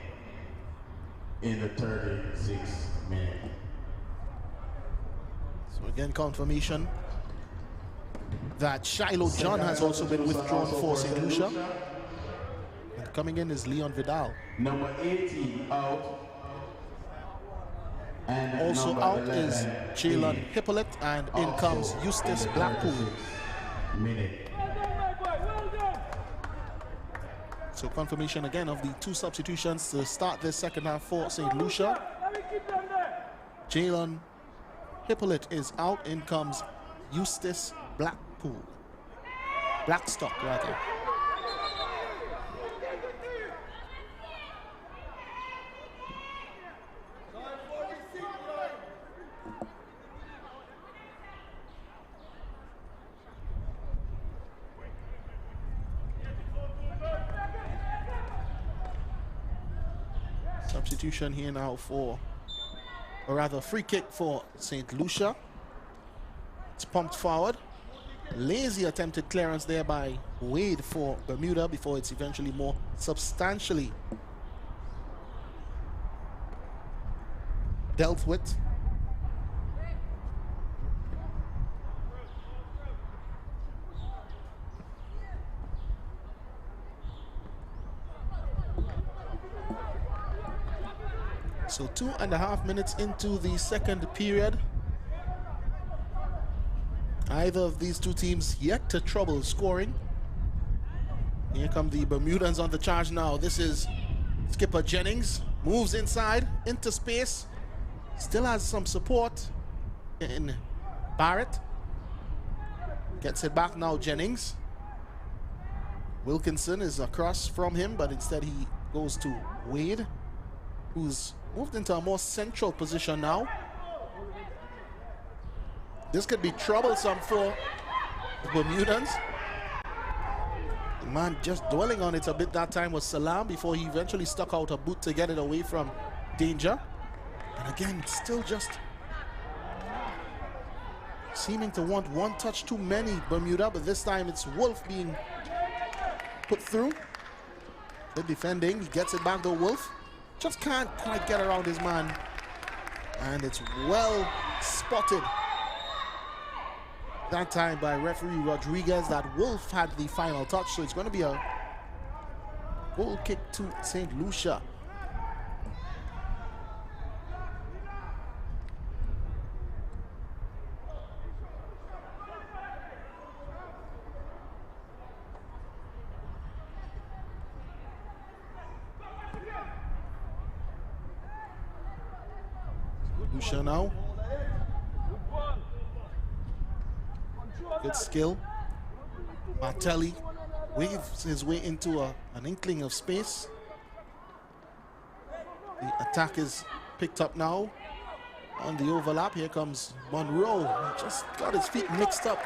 the 36th minute. So again, confirmation that Shiloh John has also been withdrawn for St. Lucia. And coming in is Leon Vidal. Number 18 out. And also out is Jalen Hippolyte, and in comes Eustace Blackpool. So confirmation again of the two substitutions to start this second half for St. Lucia. Jalen Hippolyte is out. In comes Eustace Blackpool. Blackstock, rather. Substitution here now for, or rather free kick for St. Lucia. It's pumped forward. Lazy attempted clearance there by Wade for Bermuda before it's eventually more substantially dealt with. So 2.5 minutes into the second period. Either of these two teams yet to trouble scoring. Here come the Bermudans on the charge now. This is skipper Jennings. Moves inside, into space. Still has some support in Barrett. Gets it back now, Jennings. Wilkinson is across from him, but instead he goes to Wade, who's moved into a more central position now. This could be troublesome for the Bermudans. Man just dwelling on it a bit that time was Salam before he eventually stuck out a boot to get it away from danger. And again, still just seeming to want one touch too many, Bermuda, but this time it's Wolf being put through. Good defending, he gets it back to Wolf. Just can't quite get around his man. And it's well spotted that time by referee Rodriguez that Wolf had the final touch, so it's going to be a goal kick to St. Lucia. Lucia now. Good skill. Martelli waves his way into an inkling of space. The attack is picked up now on the overlap. Here comes Monroe. He just got his feet mixed up.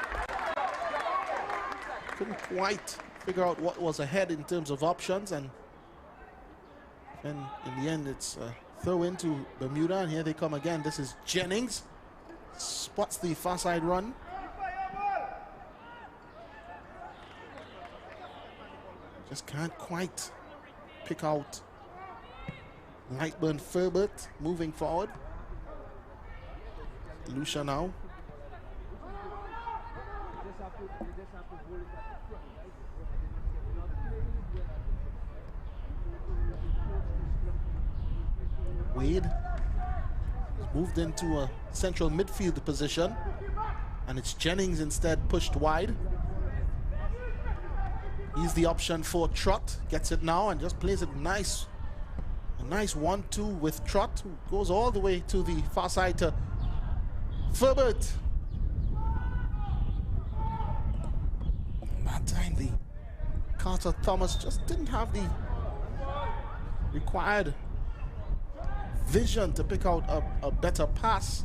Couldn't quite figure out what was ahead in terms of options, and in the end it's a throw into Bermuda, and here they come again. This is Jennings. Spots the far side run. Just can't quite pick out Lightburn Ferbert moving forward. Lucia now. Wade has moved into a central midfield position, and it's Jennings instead pushed wide. He's the option for Trott. Gets it now and just plays it nice. A nice 1-2 with Trott, who goes all the way to the far side to Ferbert. That time the Carter Thomas just didn't have the required vision to pick out a better pass.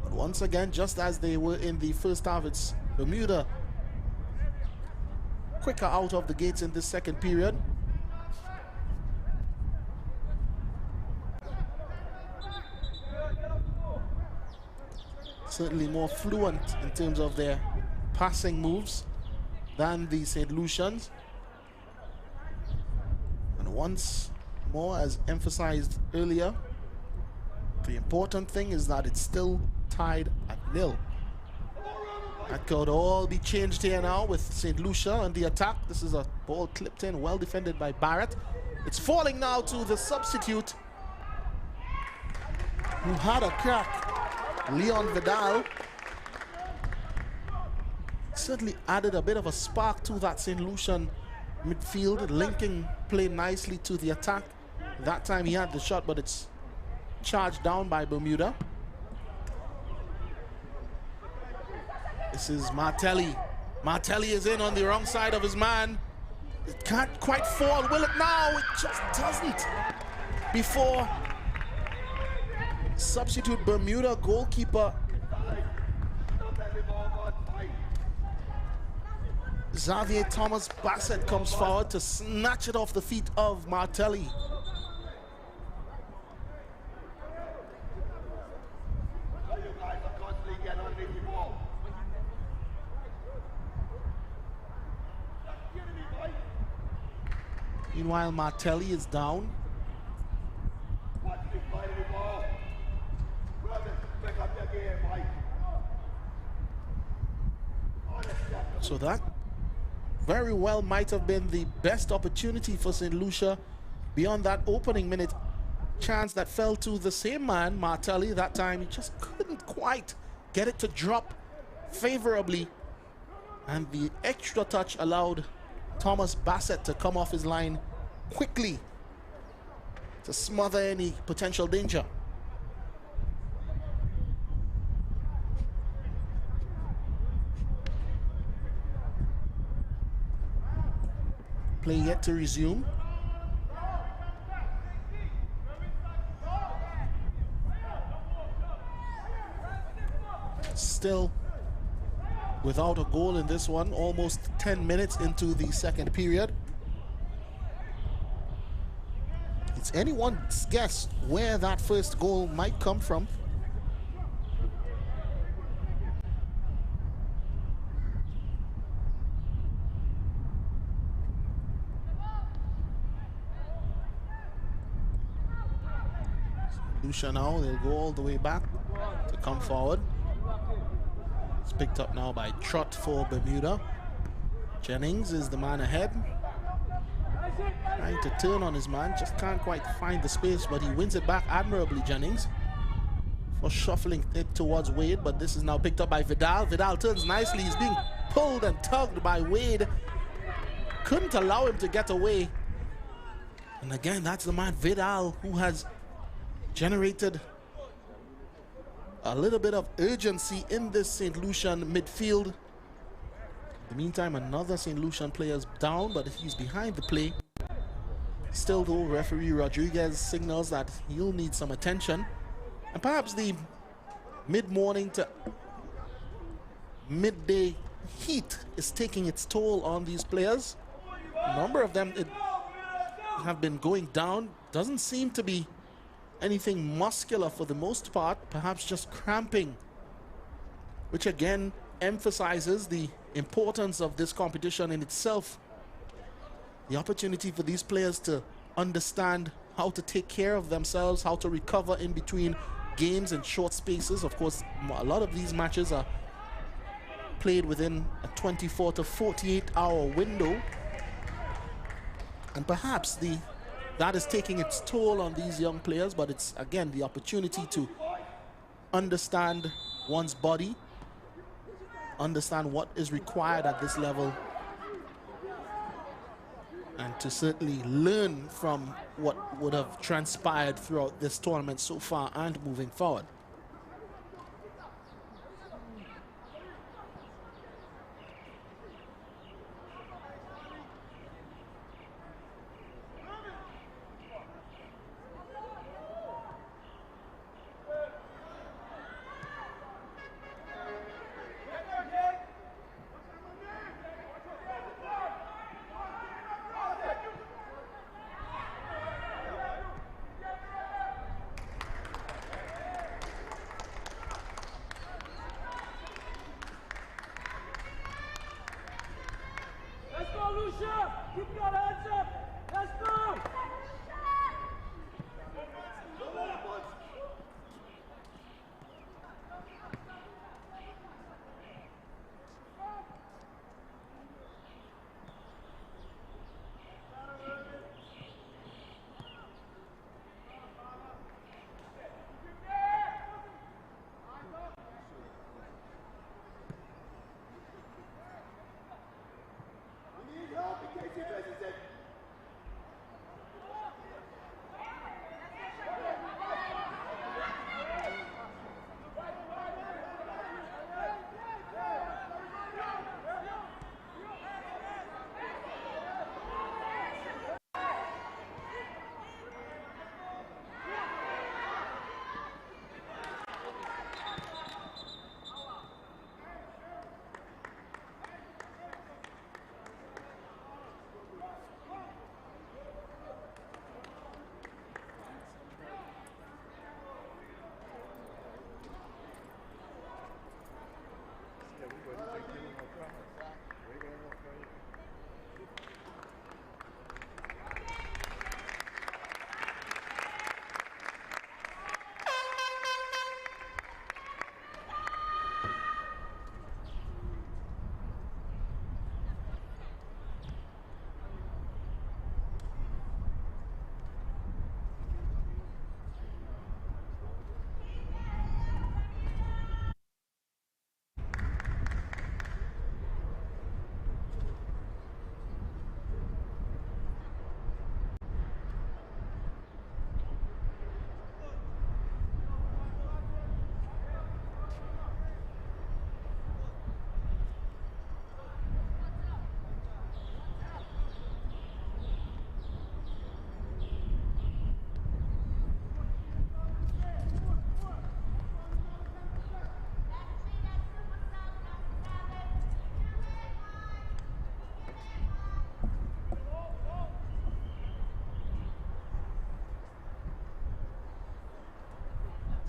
But once again, just as they were in the first half, it's Bermuda quicker out of the gates in this second period. Certainly more fluent in terms of their passing moves than the St. Lucians. And once more, as emphasized earlier, the important thing is that it's still tied at 0. That could all be changed here now with St. Lucia on the attack. This is a ball clipped in, well defended by Barrett. It's falling now to the substitute who had a crack, Leon Vidal. Certainly added a bit of a spark to that St. Lucian midfield, linking play nicely to the attack. That time he had the shot, but it's charged down by Bermuda. This is Martelli. Martelli is in on the wrong side of his man. It can't quite fall. Will it now? It just doesn't. Before substitute Bermuda goalkeeper Xavier Thomas Bassett comes forward to snatch it off the feet of Martelli. Meanwhile, Martelli is down. So that very well might have been the best opportunity for St. Lucia beyond that opening minute chance that fell to the same man, Martelli. That time he just couldn't quite get it to drop favorably, and the extra touch allowed Thomas Bassett to come off his line quickly to smother any potential danger. Play yet to resume. Still without a goal in this one, almost 10 minutes into the second period. It's anyone's guess where that first goal might come from. Lucia now, they'll go all the way back to come forward. It's picked up now by Trott for Bermuda. Jennings is the man ahead. Trying to turn on his man, just can't quite find the space, but he wins it back admirably, Jennings. For shuffling it towards Wade, but this is now picked up by Vidal. Vidal turns nicely, he's being pulled and tugged by Wade. Couldn't allow him to get away. And again, that's the man, Vidal, who has generated a little bit of urgency in this St. Lucian midfield. In the meantime, another St. Lucian player is down, but he's behind the play. Still though, referee Rodriguez signals that he'll need some attention. And perhaps the mid-morning to midday heat is taking its toll on these players. A number of them have been going down. Doesn't seem to be anything muscular for the most part, perhaps just cramping, which again emphasizes the importance of this competition in itself. The opportunity for these players to understand how to take care of themselves, how to recover in between games and short spaces. Of course, a lot of these matches are played within a 24 to 48 hour window, and perhaps that is taking its toll on these young players, but it's again the opportunity to understand one's body, understand what is required at this level, and to certainly learn from what would have transpired throughout this tournament so far and moving forward.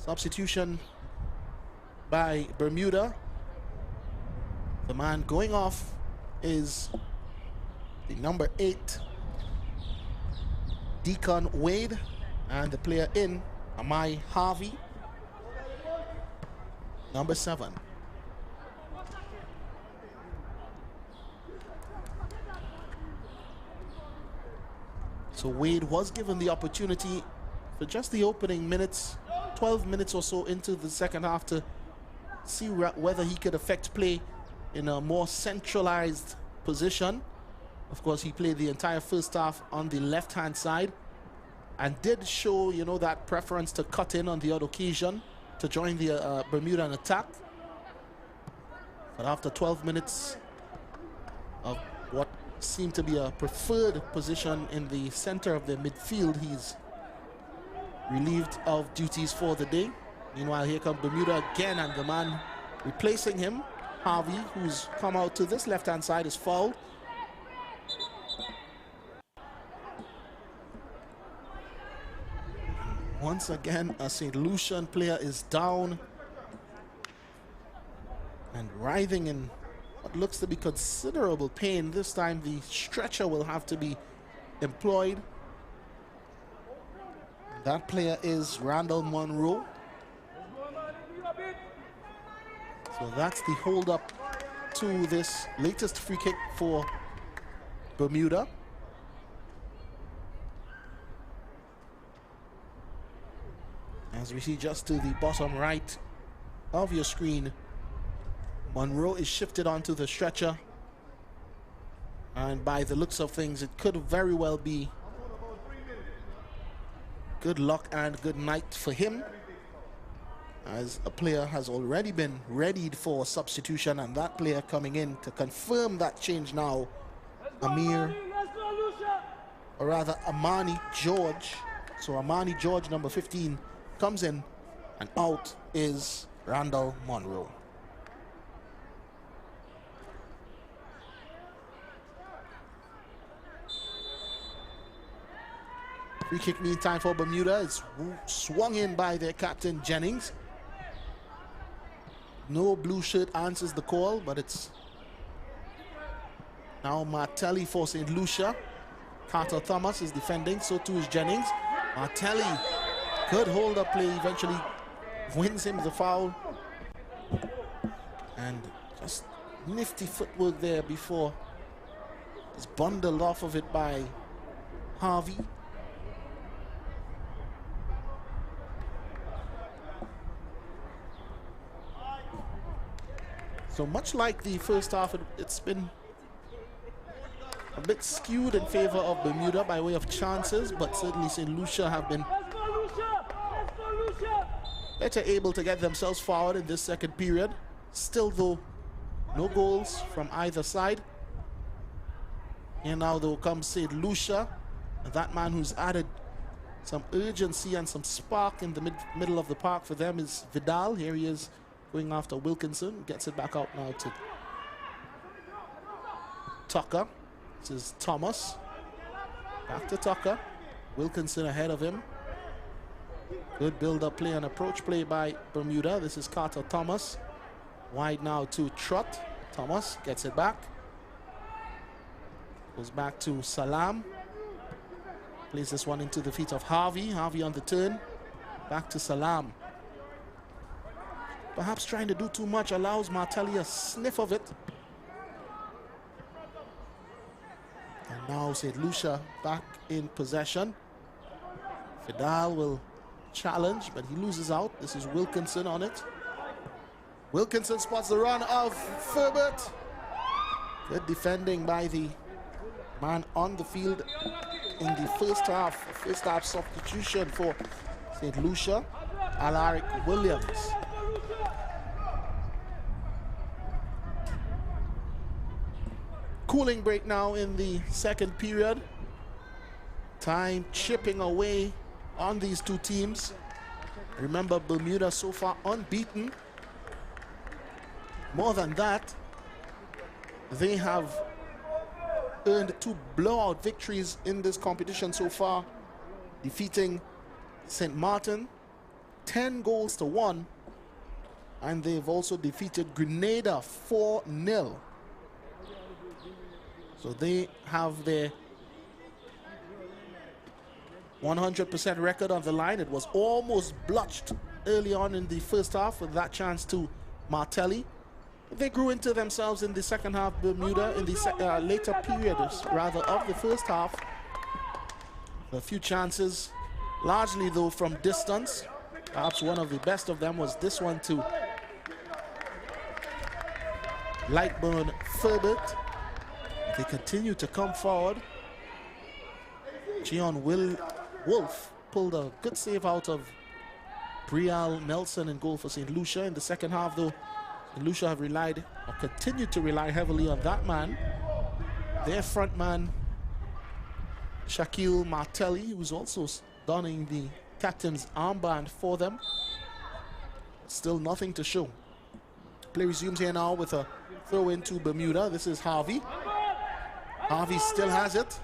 Substitution by Bermuda. The man going off is the number 8, Deacon Wade, and the player in, Amai Harvey, number 7. So Wade was given the opportunity for just the opening minutes, 12 minutes or so into the second half, to see whether he could affect play in a more centralized position. Of course, he played the entire first half on the left-hand side and did show, you know, that preference to cut in on the odd occasion to join the Bermudan attack. But after 12 minutes of what seemed to be a preferred position in the center of the midfield, he's relieved of duties for the day. Meanwhile, here comes Bermuda again, and the man replacing him, Harvey, who's come out to this left-hand side, is fouled. Once again, a St. Lucian player is down and writhing in what looks to be considerable pain. This time the stretcher will have to be employed. That player is Randall Monroe. So that's the hold-up to this latest free kick for Bermuda. As we see just to the bottom right of your screen, Monroe is shifted onto the stretcher. And by the looks of things, it could very well be good luck and good night for him, as a player has already been readied for substitution, and that player coming in to confirm that change now, Amani George. So Amani George, number 15, comes in, and out is Randall Monroe. Free kick meantime for Bermuda is swung in by their captain Jennings. No blue shirt answers the call, but it's now Martelli for St. Lucia. Carter Thomas is defending, so too is Jennings. Martelli, good hold up play, eventually wins him the foul. And just nifty footwork there before it's bundled off of it by Harvey. So much like the first half, it's been a bit skewed in favor of Bermuda by way of chances, but certainly St. Lucia have been better able to get themselves forward in this second period. Still, though, no goals from either side. And now, though, comes St. Lucia, and that man who's added some urgency and some spark in the middle of the park for them is Vidal. Here he is, going after Wilkinson. Gets it back out now to Tucker. This is Thomas. Back to Tucker. Wilkinson ahead of him. Good build-up play and approach play by Bermuda. This is Carter Thomas. Wide now to Trott. Thomas gets it back. Goes back to Salam. Plays this one into the feet of Harvey. Harvey on the turn. Back to Salam. Perhaps trying to do too much, allows Martelli a sniff of it. And now St. Lucia back in possession. Vidal will challenge, but he loses out. This is Wilkinson on it. Wilkinson spots the run of Ferbert. Good defending by the man on the field in the first half. First half substitution for St. Lucia, Alaric Williams. Cooling break now in the second period. Time chipping away on these two teams. Remember, Bermuda so far unbeaten. More than that, they have earned 2 blowout victories in this competition so far, defeating St. Martin 10 goals to 1. And they've also defeated Grenada 4-0. So they have their 100% record on the line. It was almost blotched early on in the first half with that chance to Martelli. They grew into themselves in the second half, Bermuda, in the later periods, rather, of the first half. A few chances, largely though from distance. Perhaps one of the best of them was this one to Lightburn Ferbert. They continue to come forward. Gian Wolf pulled a good save out of Brial Nelson in goal for St. Lucia. In the second half, though, St. Lucia have relied, or continued to rely heavily on that man. Their front man, Shaquille Martelli, who's also donning the captain's armband for them. Still nothing to show. Play resumes here now with a throw into Bermuda. This is Harvey. Harvey still has it.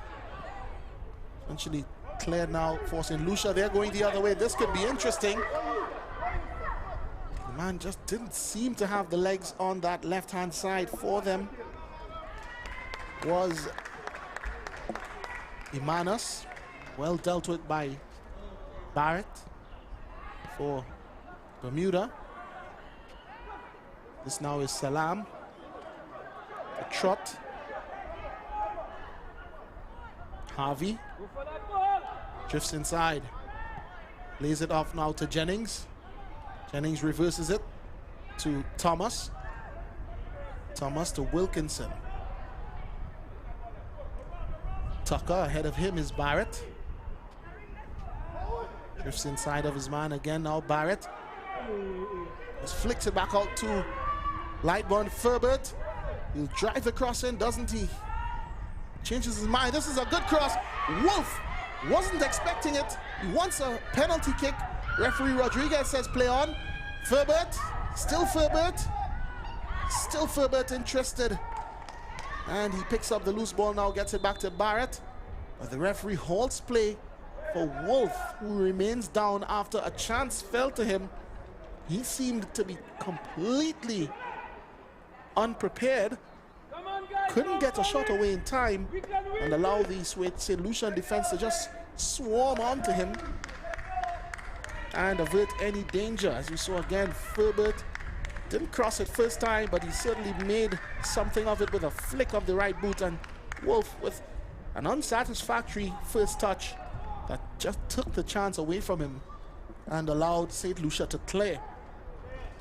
Eventually cleared now for St. Lucia. They're going the other way. This could be interesting. The man just didn't seem to have the legs on that left-hand side for them. Was Imanas. Well dealt with by Barrett for Bermuda. This now is Salam. A trot. Harvey drifts inside. Lays it off now to Jennings. Jennings reverses it to Thomas. Thomas to Wilkinson. Tucker, ahead of him is Barrett. Drifts inside of his man again now, Barrett. Just flicks it back out to Lightburn Ferbert. He'll drive the cross in, doesn't he? Changes his mind. This is a good cross. Wolf wasn't expecting it. He wants a penalty kick. Referee Rodriguez says play on. Ferbert, still Ferbert. Still Ferbert interested. And he picks up the loose ball now, gets it back to Barrett. But the referee halts play for Wolf, who remains down after a chance fell to him. He seemed to be completely unprepared. Couldn't get a shot away in time and allow the St. Lucian defense to just swarm onto him and avert any danger. As we saw again, Ferbert didn't cross it first time, but he certainly made something of it with a flick of the right boot, and Wolf with an unsatisfactory first touch that just took the chance away from him and allowed St. Lucia to clear.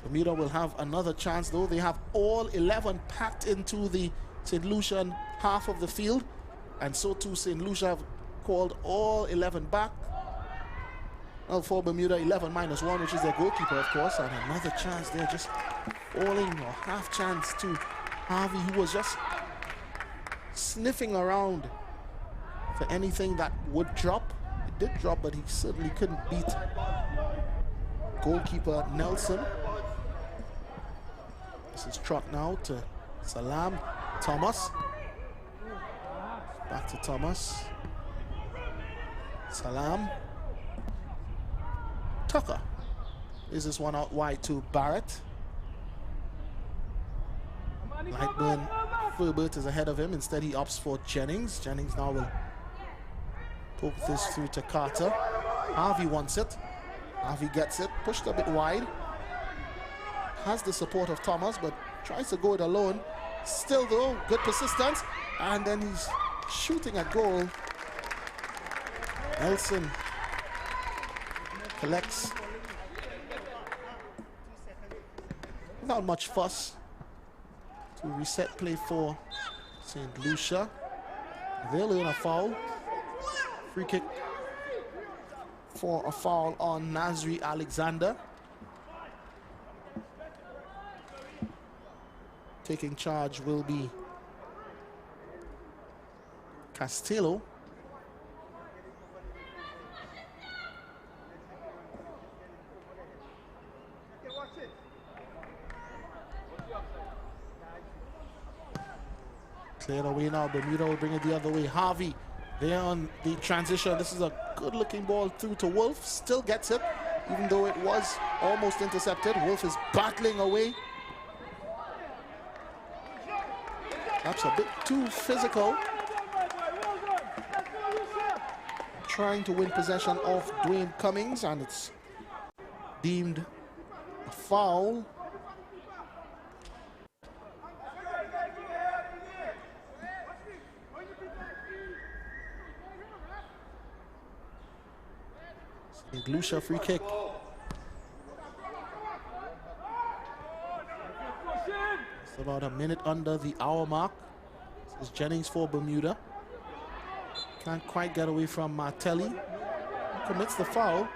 Bermuda will have another chance, though. They have all 11 packed into the St. Lucian half of the field, and so too St. Lucia have called all 11 back. Well, for Bermuda, 11 minus 1, which is their goalkeeper, of course, and another chance there, just falling, or half chance to Harvey, who was just sniffing around for anything that would drop. It did drop, but he certainly couldn't beat goalkeeper Nelson. This is trot now to Salam. Thomas. Back to Thomas. Salam. Tucker. Is this one out wide to Barrett. Lightburn Ferbert is ahead of him. Instead, he opts for Jennings. Jennings now will poke this through to Carter. Harvey wants it. Harvey gets it. Pushed a bit wide. Has the support of Thomas, but tries to go it alone. Still, though, good persistence. And then he's shooting a goal. Nelson collects without much fuss to reset play for St. Lucia. They'll earn a foul. Free kick for a foul on Nasri Alexander. Taking charge will be Castillo. Cleared away now. Bermuda will bring it the other way. Harvey there on the transition. This is a good looking ball through to Wolf. Still gets it. even though it was almost intercepted. Wolf is battling away. Perhaps a bit too physical. Trying to win possession of Dwayne Cummings, and it's deemed a foul. Lucia free kick. It's about a minute under the hour mark. This is Jennings for Bermuda. Can't quite get away from Martelli. Commits the foul.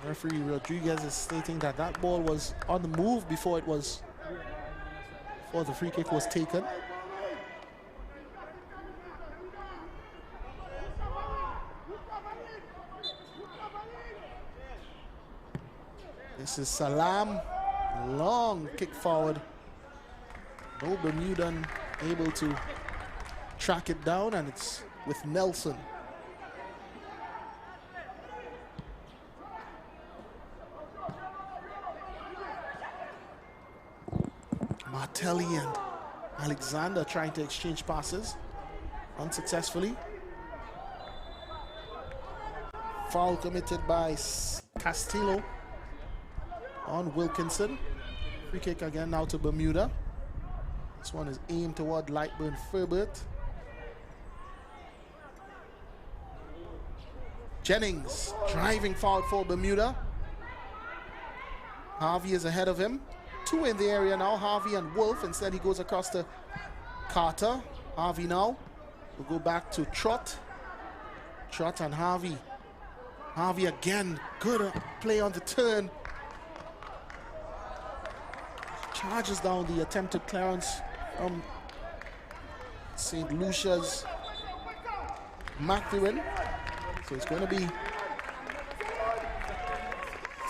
Referee Rodriguez is stating that that ball was on the move before the free kick was taken. This is Salam, long kick forward. No Bermudan able to track it down, and it's with Nelson. Martelli and Alexander trying to exchange passes unsuccessfully. Foul committed by Castillo on Wilkinson. Free kick again now to Bermuda. This one is aimed toward Lightburn Ferbert. Jennings driving forward for Bermuda. Harvey is ahead of him. Two in the area now, Harvey and Wolf. Instead he goes across to Carter. Harvey now will go back to Trott. Trott and Harvey. Harvey again, good play on the turn. Charges down the attempted clearance from St. Lucia's Mathurin. So it's going to be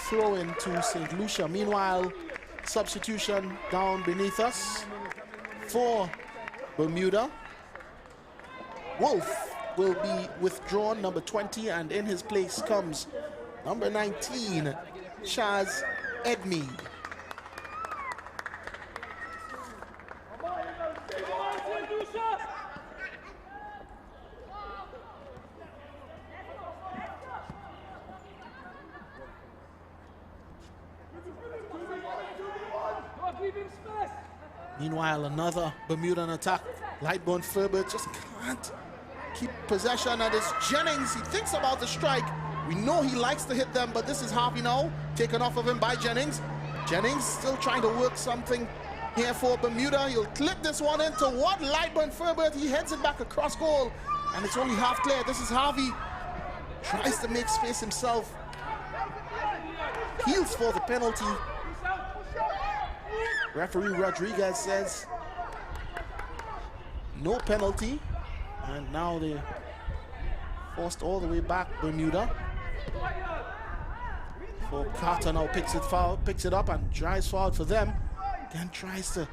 throw in to St. Lucia. Meanwhile, substitution down beneath us for Bermuda. Wolf will be withdrawn, number 20, and in his place comes number 19, Chaz Edmead. Meanwhile, another Bermudan attack. Lightburn Ferbert just can't keep possession, and it's Jennings. He thinks about the strike. We know he likes to hit them, but this is Harvey now, taken off of him by Jennings. Jennings still trying to work something here for Bermuda. He'll clip this one into what? Lightburn Ferbert. He heads it back across goal, and it's only half clear. This is Harvey. Tries to make space himself. Heals for the penalty. Referee Rodriguez says no penalty, and now they forced all the way back Bermuda. For Carter now picks it up and drives forward for them. Again tries to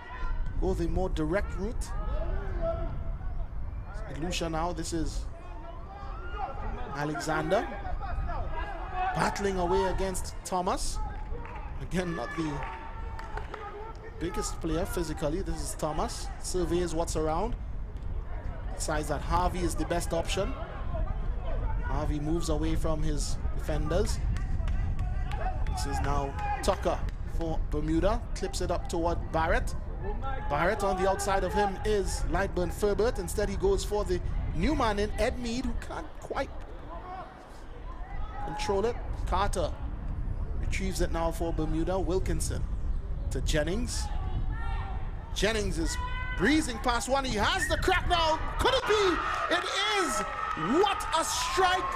go the more direct route. Lucia now, this is Alexander battling away against Thomas. Again, not the biggest player physically. This is Thomas. Surveys what's around. Decides that Harvey is the best option. Harvey moves away from his defenders. This is now Tucker for Bermuda. Clips it up toward Barrett. Barrett on the outside of him is Lightburn Ferbert. Instead he goes for the new man in Edmead, who can't quite control it. Carter retrieves it now for Bermuda. Wilkinson to Jennings. Jennings is breezing past one. He has the crack now. Could it be? It is. What a strike.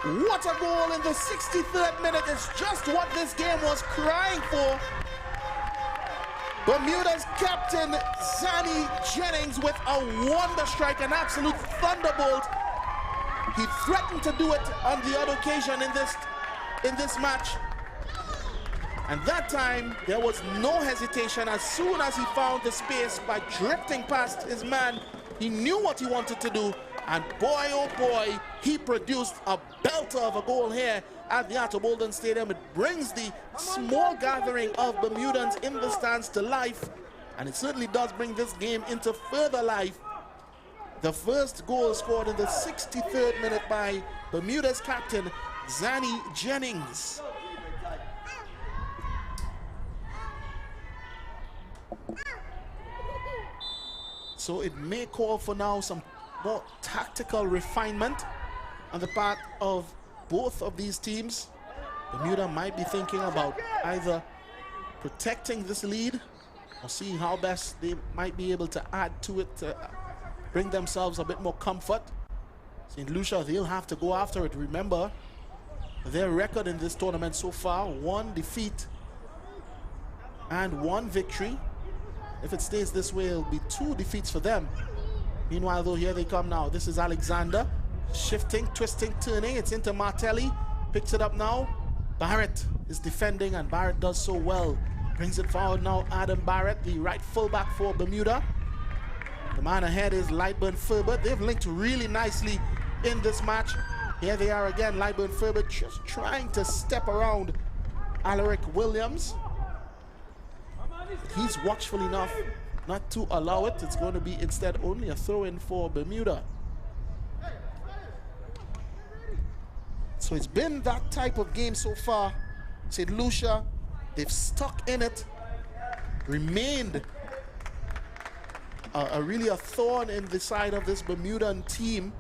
What a goal in the 63rd minute. It's just what this game was crying for. Bermuda's captain, Zani Jennings, with a wonder strike, an absolute thunderbolt. He threatened to do it on the other occasion in this match. And that time, there was no hesitation. As soon as he found the space by drifting past his man, he knew what he wanted to do. And boy, oh boy, he produced a belter of a goal here at the Arthur Bolden Stadium. It brings the small gathering of Bermudans in the stands to life. And it certainly does bring this game into further life. The first goal scored in the 63rd minute by Bermuda's captain, Zanny Jennings. So it may call for now some more tactical refinement on the part of both of these teams. Bermuda might be thinking about either protecting this lead or seeing how best they might be able to add to it to bring themselves a bit more comfort. St. Lucia, they'll have to go after it. Remember, their record in this tournament so far, 1 defeat and 1 victory. If it stays this way, it'll be 2 defeats for them. Meanwhile, though, here they come now. This is Alexander. Shifting, twisting, turning. It's into Martelli. Picks it up now. Barrett is defending, and Barrett does so well. Brings it forward now. Adam Barrett, the right fullback for Bermuda. The man ahead is Lightburn Ferbert. They've linked really nicely in this match. Here they are again. Lightburn Ferbert just trying to step around Alaric Williams. He's watchful enough not to allow it. It's going to be instead only a throw-in for Bermuda. So it's been that type of game so far. St. Lucia, they've stuck in it, remained really a thorn in the side of this Bermudan team,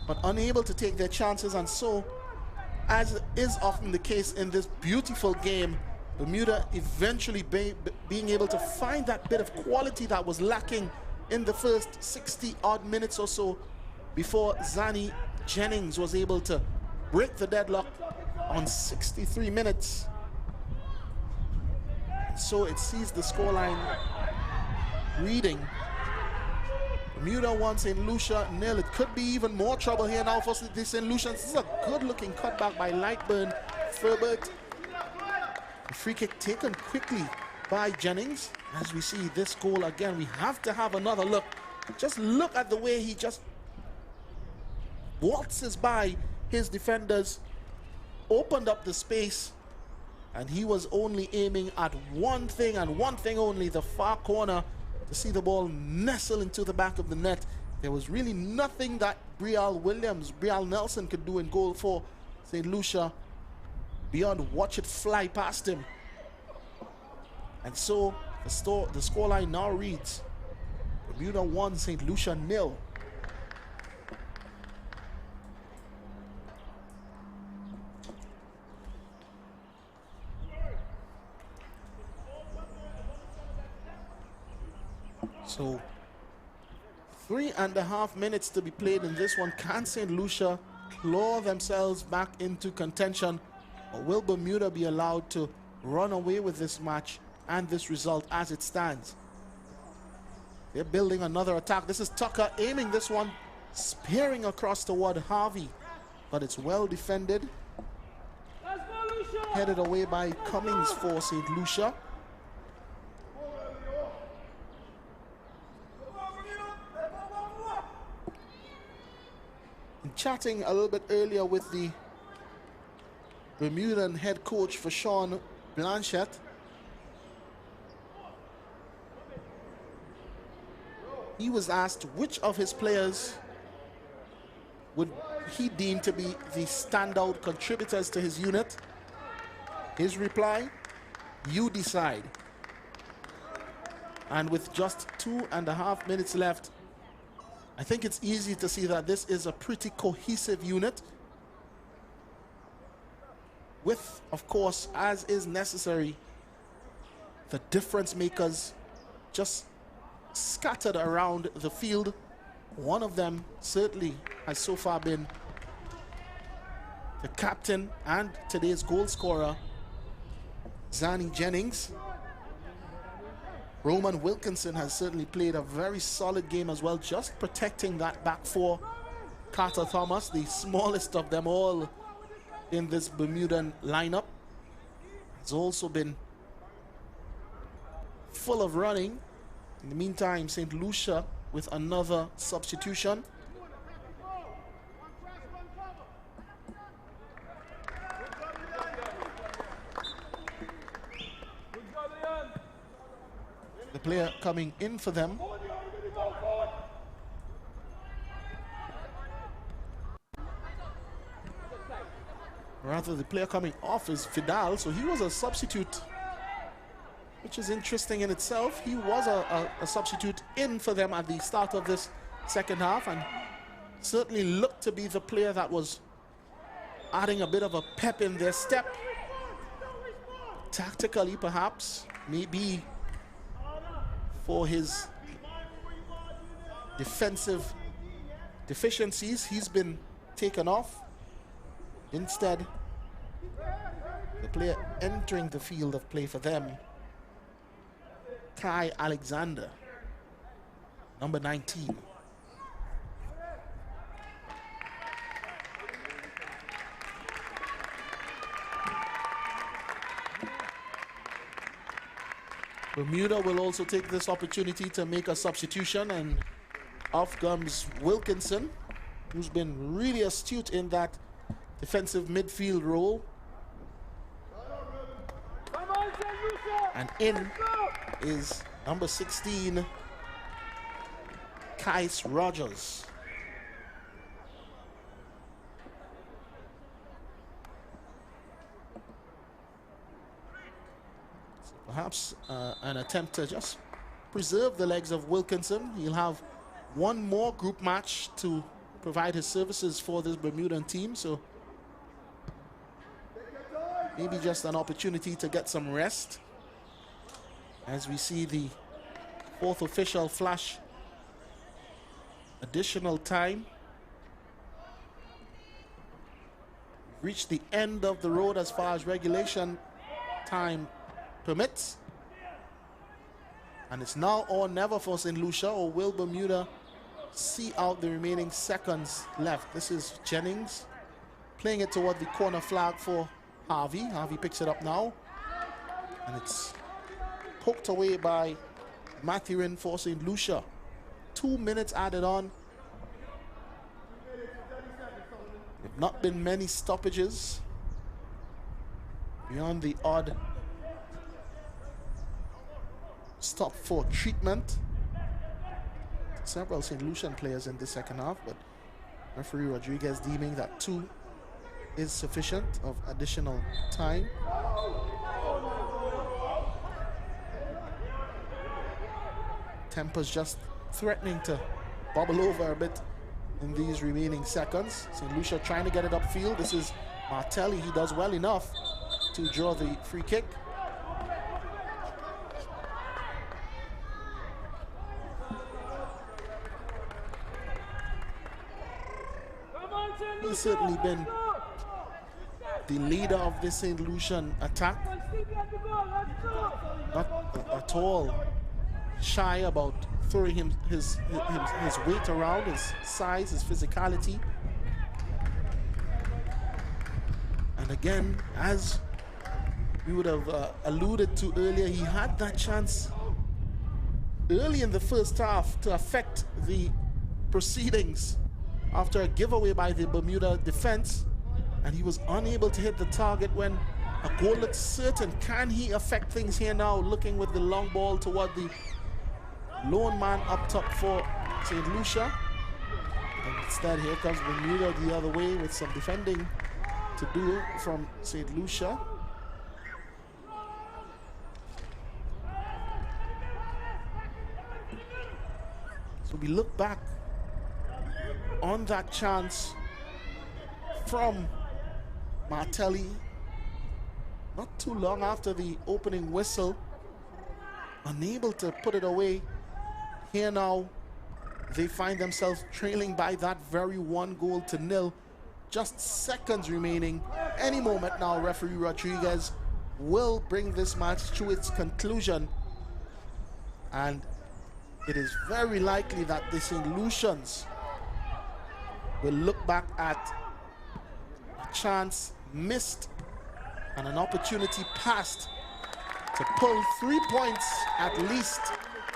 but unable to take their chances. And so, as is often the case in this beautiful game, Bermuda eventually being able to find that bit of quality that was lacking in the first 60-odd minutes or so before Zanny Jennings was able to break the deadlock on 63 minutes. So it sees the scoreline reading. Bermuda 1, St. Lucia 0. It could be even more trouble here now for the St. Lucians. This is a good-looking cutback by Lightburn Ferbert. A free kick taken quickly by Jennings. As we see this goal again, we have to have another look. Just look at the way he just waltzes by his defenders, opened up the space, and he was only aiming at one thing and one thing only, the far corner, to see the ball nestle into the back of the net. There was really nothing that Brial Nelson could do in goal for St. Lucia beyond watch it fly past him. And so the scoreline now reads Bermuda 1, St. Lucia 0. So 3.5 minutes to be played in this one. Can St. Lucia claw themselves back into contention, or will Bermuda be allowed to run away with this match and this result as it stands? They're building another attack. This is Tucker aiming this one, spearing across toward Harvey, but it's well defended. Headed away by Cummings for St. Lucia. Chatting a little bit earlier with the Bermudan head coach for Sean Blanchett. He was asked which of his players would he deem to be the standout contributors to his unit. His reply, you decide. And with just 2.5 minutes left, I think it's easy to see that this is a pretty cohesive unit with, of course, as is necessary, the difference makers just scattered around the field. One of them certainly has so far been the captain and today's goal scorer, Zanny Jennings. Roman Wilkinson has certainly played a very solid game as well, just protecting that back four. Carter Thomas, the smallest of them all in this Bermudan lineup, has also been full of running. In the meantime, St. Lucia with another substitution. player coming in for them. Rather, the player coming off is Vidal, so he was a substitute, which is interesting in itself. He was a substitute in for them at the start of this second half, and certainly looked to be the player that was adding a bit of a pep in their step. Tactically, perhaps, maybe for his defensive deficiencies, he's been taken off. Instead, the player entering the field of play for them, Kai Alexander, number 19. Bermuda will also take this opportunity to make a substitution, and off comes Wilkinson, who's been really astute in that defensive midfield role. And in is number 16, Kais Rogers. So perhaps an attempt to just preserve the legs of Wilkinson. He'll have one more group match to provide his services for this Bermudan team, so maybe just an opportunity to get some rest as we see the fourth official flash additional time. Reached the end of the road as far as regulation time permits, and it's now or never for St. Lucia, or will Bermuda see out the remaining seconds left? This is Jennings playing it toward the corner flag for Harvey. Harvey picks it up now, and it's poked away by Mathurin for St. Lucia. 2 minutes added on. There have not been many stoppages beyond the odd stop for treatment. Several St. Lucian players in the second half, but referee Rodriguez deeming that 2 is sufficient of additional time. Temper's just threatening to bubble over a bit in these remaining seconds. St. Lucia trying to get it upfield. This is Martelli. He does well enough to draw the free kick. He's certainly been the leader of this St. Lucian attack. Not at all shy about throwing his weight around, his size, his physicality. And again, as we would have alluded to earlier, he had that chance early in the first half to affect the proceedings after a giveaway by the Bermuda defense, and he was unable to hit the target when a goal looked certain. Can he affect things here now, looking with the long ball toward the lone man up top for St. Lucia? And instead, here comes Bermuda the other way with some defending to do from St. Lucia. So we look back on that chance from Martelli not too long after the opening whistle, unable to put it away. Here now they find themselves trailing by that very 1-0. Just seconds remaining. Any moment now, referee Rodriguez will bring this match to its conclusion, and it is very likely that the St. Lucians will look back at a chance missed and an opportunity passed to pull 3 points at least,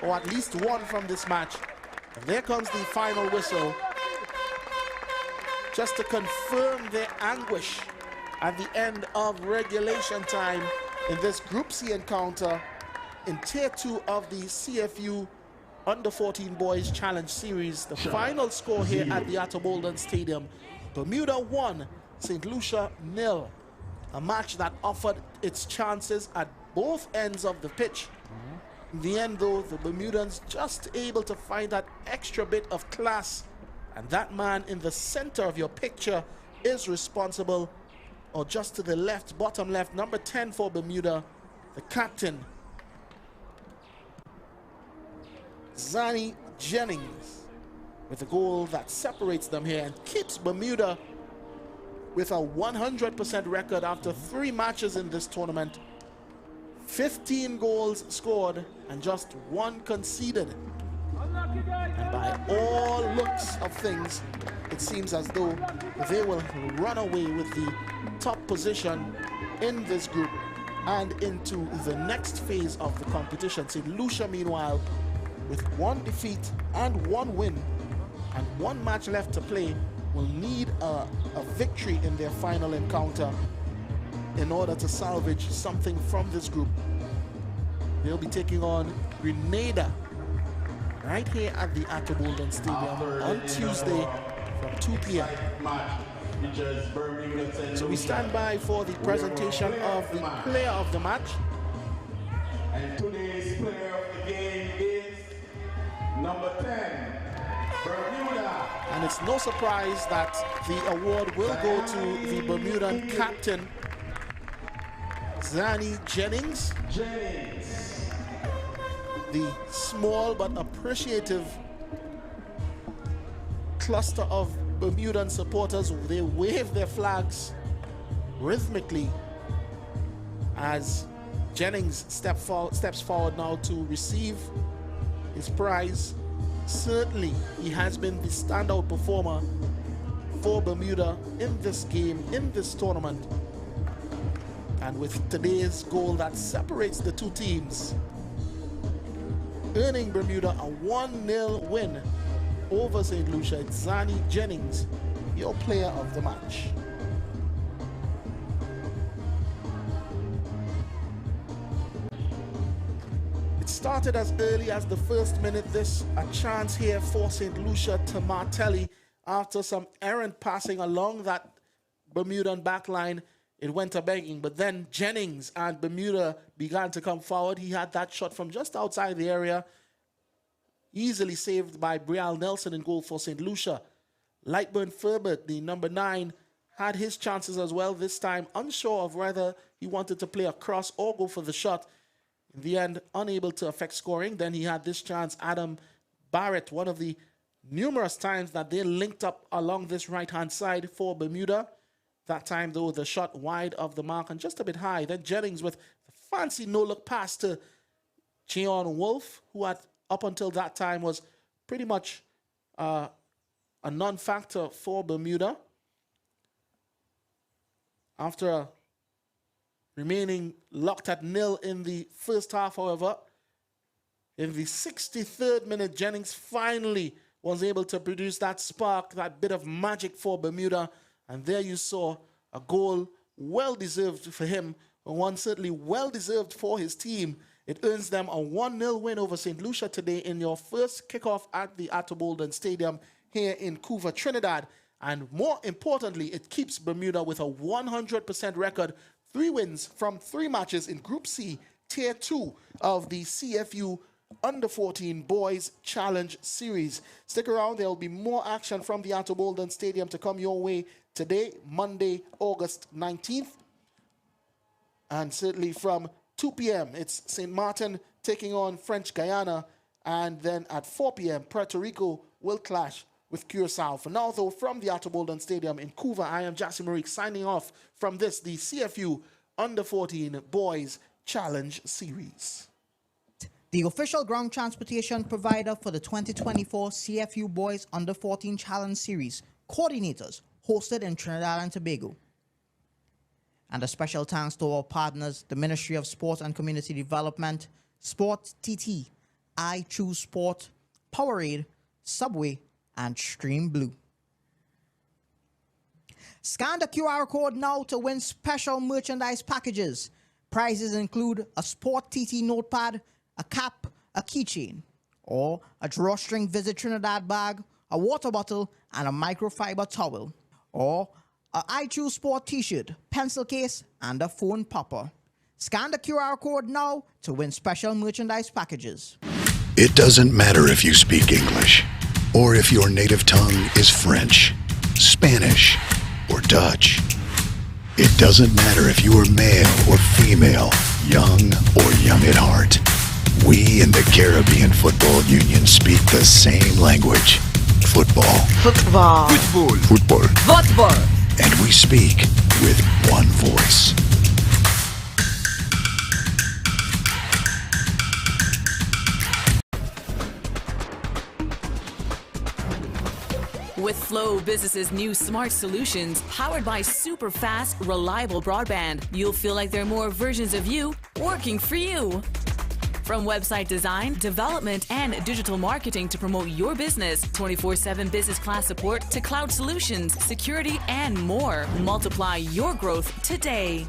or at least 1 from this match. And there comes the final whistle, just to confirm their anguish at the end of regulation time in this Group C encounter in Tier 2 of the CFU Under-14 Boys Challenge Series. The final score here at the Atterbolden Stadium. Bermuda 1, St. Lucia 0. A match that offered its chances at both ends of the pitch. In the end, though, the Bermudans just able to find that extra bit of class. And that man in the center of your picture is responsible, or just to the left, bottom left, number 10 for Bermuda, the captain, Zani Jennings, with a goal that separates them here and keeps Bermuda with a 100% record after 3 matches in this tournament. 15 goals scored and just 1 conceded. And by all looks of things, it seems as though they will run away with the top position in this group and into the next phase of the competition. St. Lucia, meanwhile, with 1 defeat and 1 win and 1 match left to play, will need a victory in their final encounter in order to salvage something from this group. They'll be taking on Grenada right here at the Atterbolden Stadium on Tuesday from 2 p.m. So we stand by for the presentation of the player of the match. And today's player of the game is number 10, Bermuda. And it's no surprise that the award will go to the Bermudan captain, Zani Jennings. The small but appreciative cluster of Bermudan supporters, they wave their flags rhythmically as Jennings steps forward now to receive his prize. Certainly, he has been the standout performer for Bermuda in this game, in this tournament. And with today's goal that separates the 2 teams, earning Bermuda a 1-0 win over St. Lucia, it's Zani Jennings, your player of the match. It started as early as the 1st minute. This a chance here for St. Lucia to Martelli after some errant passing along that Bermudan backline. It went a begging, but then Jennings and Bermuda began to come forward. He had that shot from just outside the area, easily saved by Brial Nelson in goal for St. Lucia. Lightburn Ferbert, the number 9, had his chances as well, this time unsure of whether he wanted to play a cross or go for the shot. In the end, unable to affect scoring. Then he had this chance, Adam Barrett, one of the numerous times that they linked up along this right-hand side for Bermuda. That time, though, the shot wide of the mark and just a bit high. Then Jennings with a fancy no-look pass to Cheon Wolf, who had, up until that time, was pretty much a non-factor for Bermuda. After remaining locked at 0 in the first half, however, in the 63rd minute, Jennings finally was able to produce that spark, that bit of magic for Bermuda. And there you saw a goal well-deserved for him, and one certainly well-deserved for his team. It earns them a 1-0 win over St. Lucia today in your first kickoff at the Atterbolden Stadium here in Couva, Trinidad. And more importantly, it keeps Bermuda with a 100% record, 3 wins from 3 matches in Group C, Tier 2 of the CFU Under-14 Boys Challenge Series. Stick around, there will be more action from the Atterbolden Stadium to come your way today, Monday, August 19th. And certainly from 2 p.m., it's St. Martin taking on French Guiana. And then at 4 p.m., Puerto Rico will clash with Curacao. For now, though, from the Atterbolden Stadium in Couva, I am Jassy Marik signing off from this, the CFU Under-14 Boys Challenge Series. The official ground transportation provider for the 2024 CFU Boys Under-14 Challenge Series, coordinators hosted in Trinidad and Tobago. And a special thanks to our partners, the Ministry of Sport and Community Development, Sport TT, I Choose Sport, Powerade, Subway, and Stream Blue. Scan the QR code now to win special merchandise packages. Prizes include a Sport TT notepad, a cap, a keychain, or a drawstring Visit Trinidad bag, a water bottle, and a microfiber towel, or a I Choose Sport t-shirt, pencil case, and a phone popper. Scan the QR code now to win special merchandise packages. It doesn't matter if you speak English, or if your native tongue is French, Spanish, or Dutch. It doesn't matter if you are male or female, young or young at heart. We in the Caribbean Football Union speak the same language. Football. Football. Football. Football. Football. And we speak with one voice. With Flow Business's new smart solutions, powered by super fast, reliable broadband, you'll feel like there are more versions of you working for you. From website design, development, and digital marketing to promote your business, 24/7 business class support to cloud solutions, security, and more. Multiply your growth today.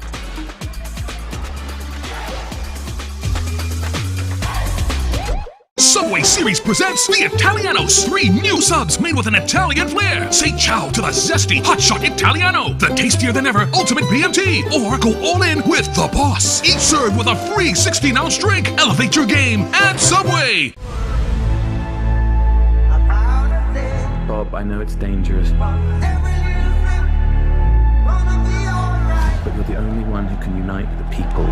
Subway Series presents the Italianos. 3 new subs made with an Italian flair. Say ciao to the zesty hotshot Italiano, the tastier than ever ultimate BMT, or go all in with the boss. Each served with a free 16-ounce drink. Elevate your game at Subway. Bob, I know it's dangerous, but you're the only one who can unite the people.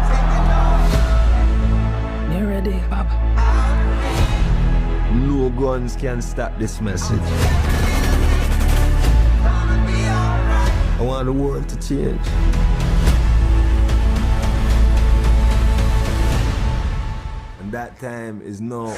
You ready, Bob? No guns can stop this message. I want the world to change. And that time is now.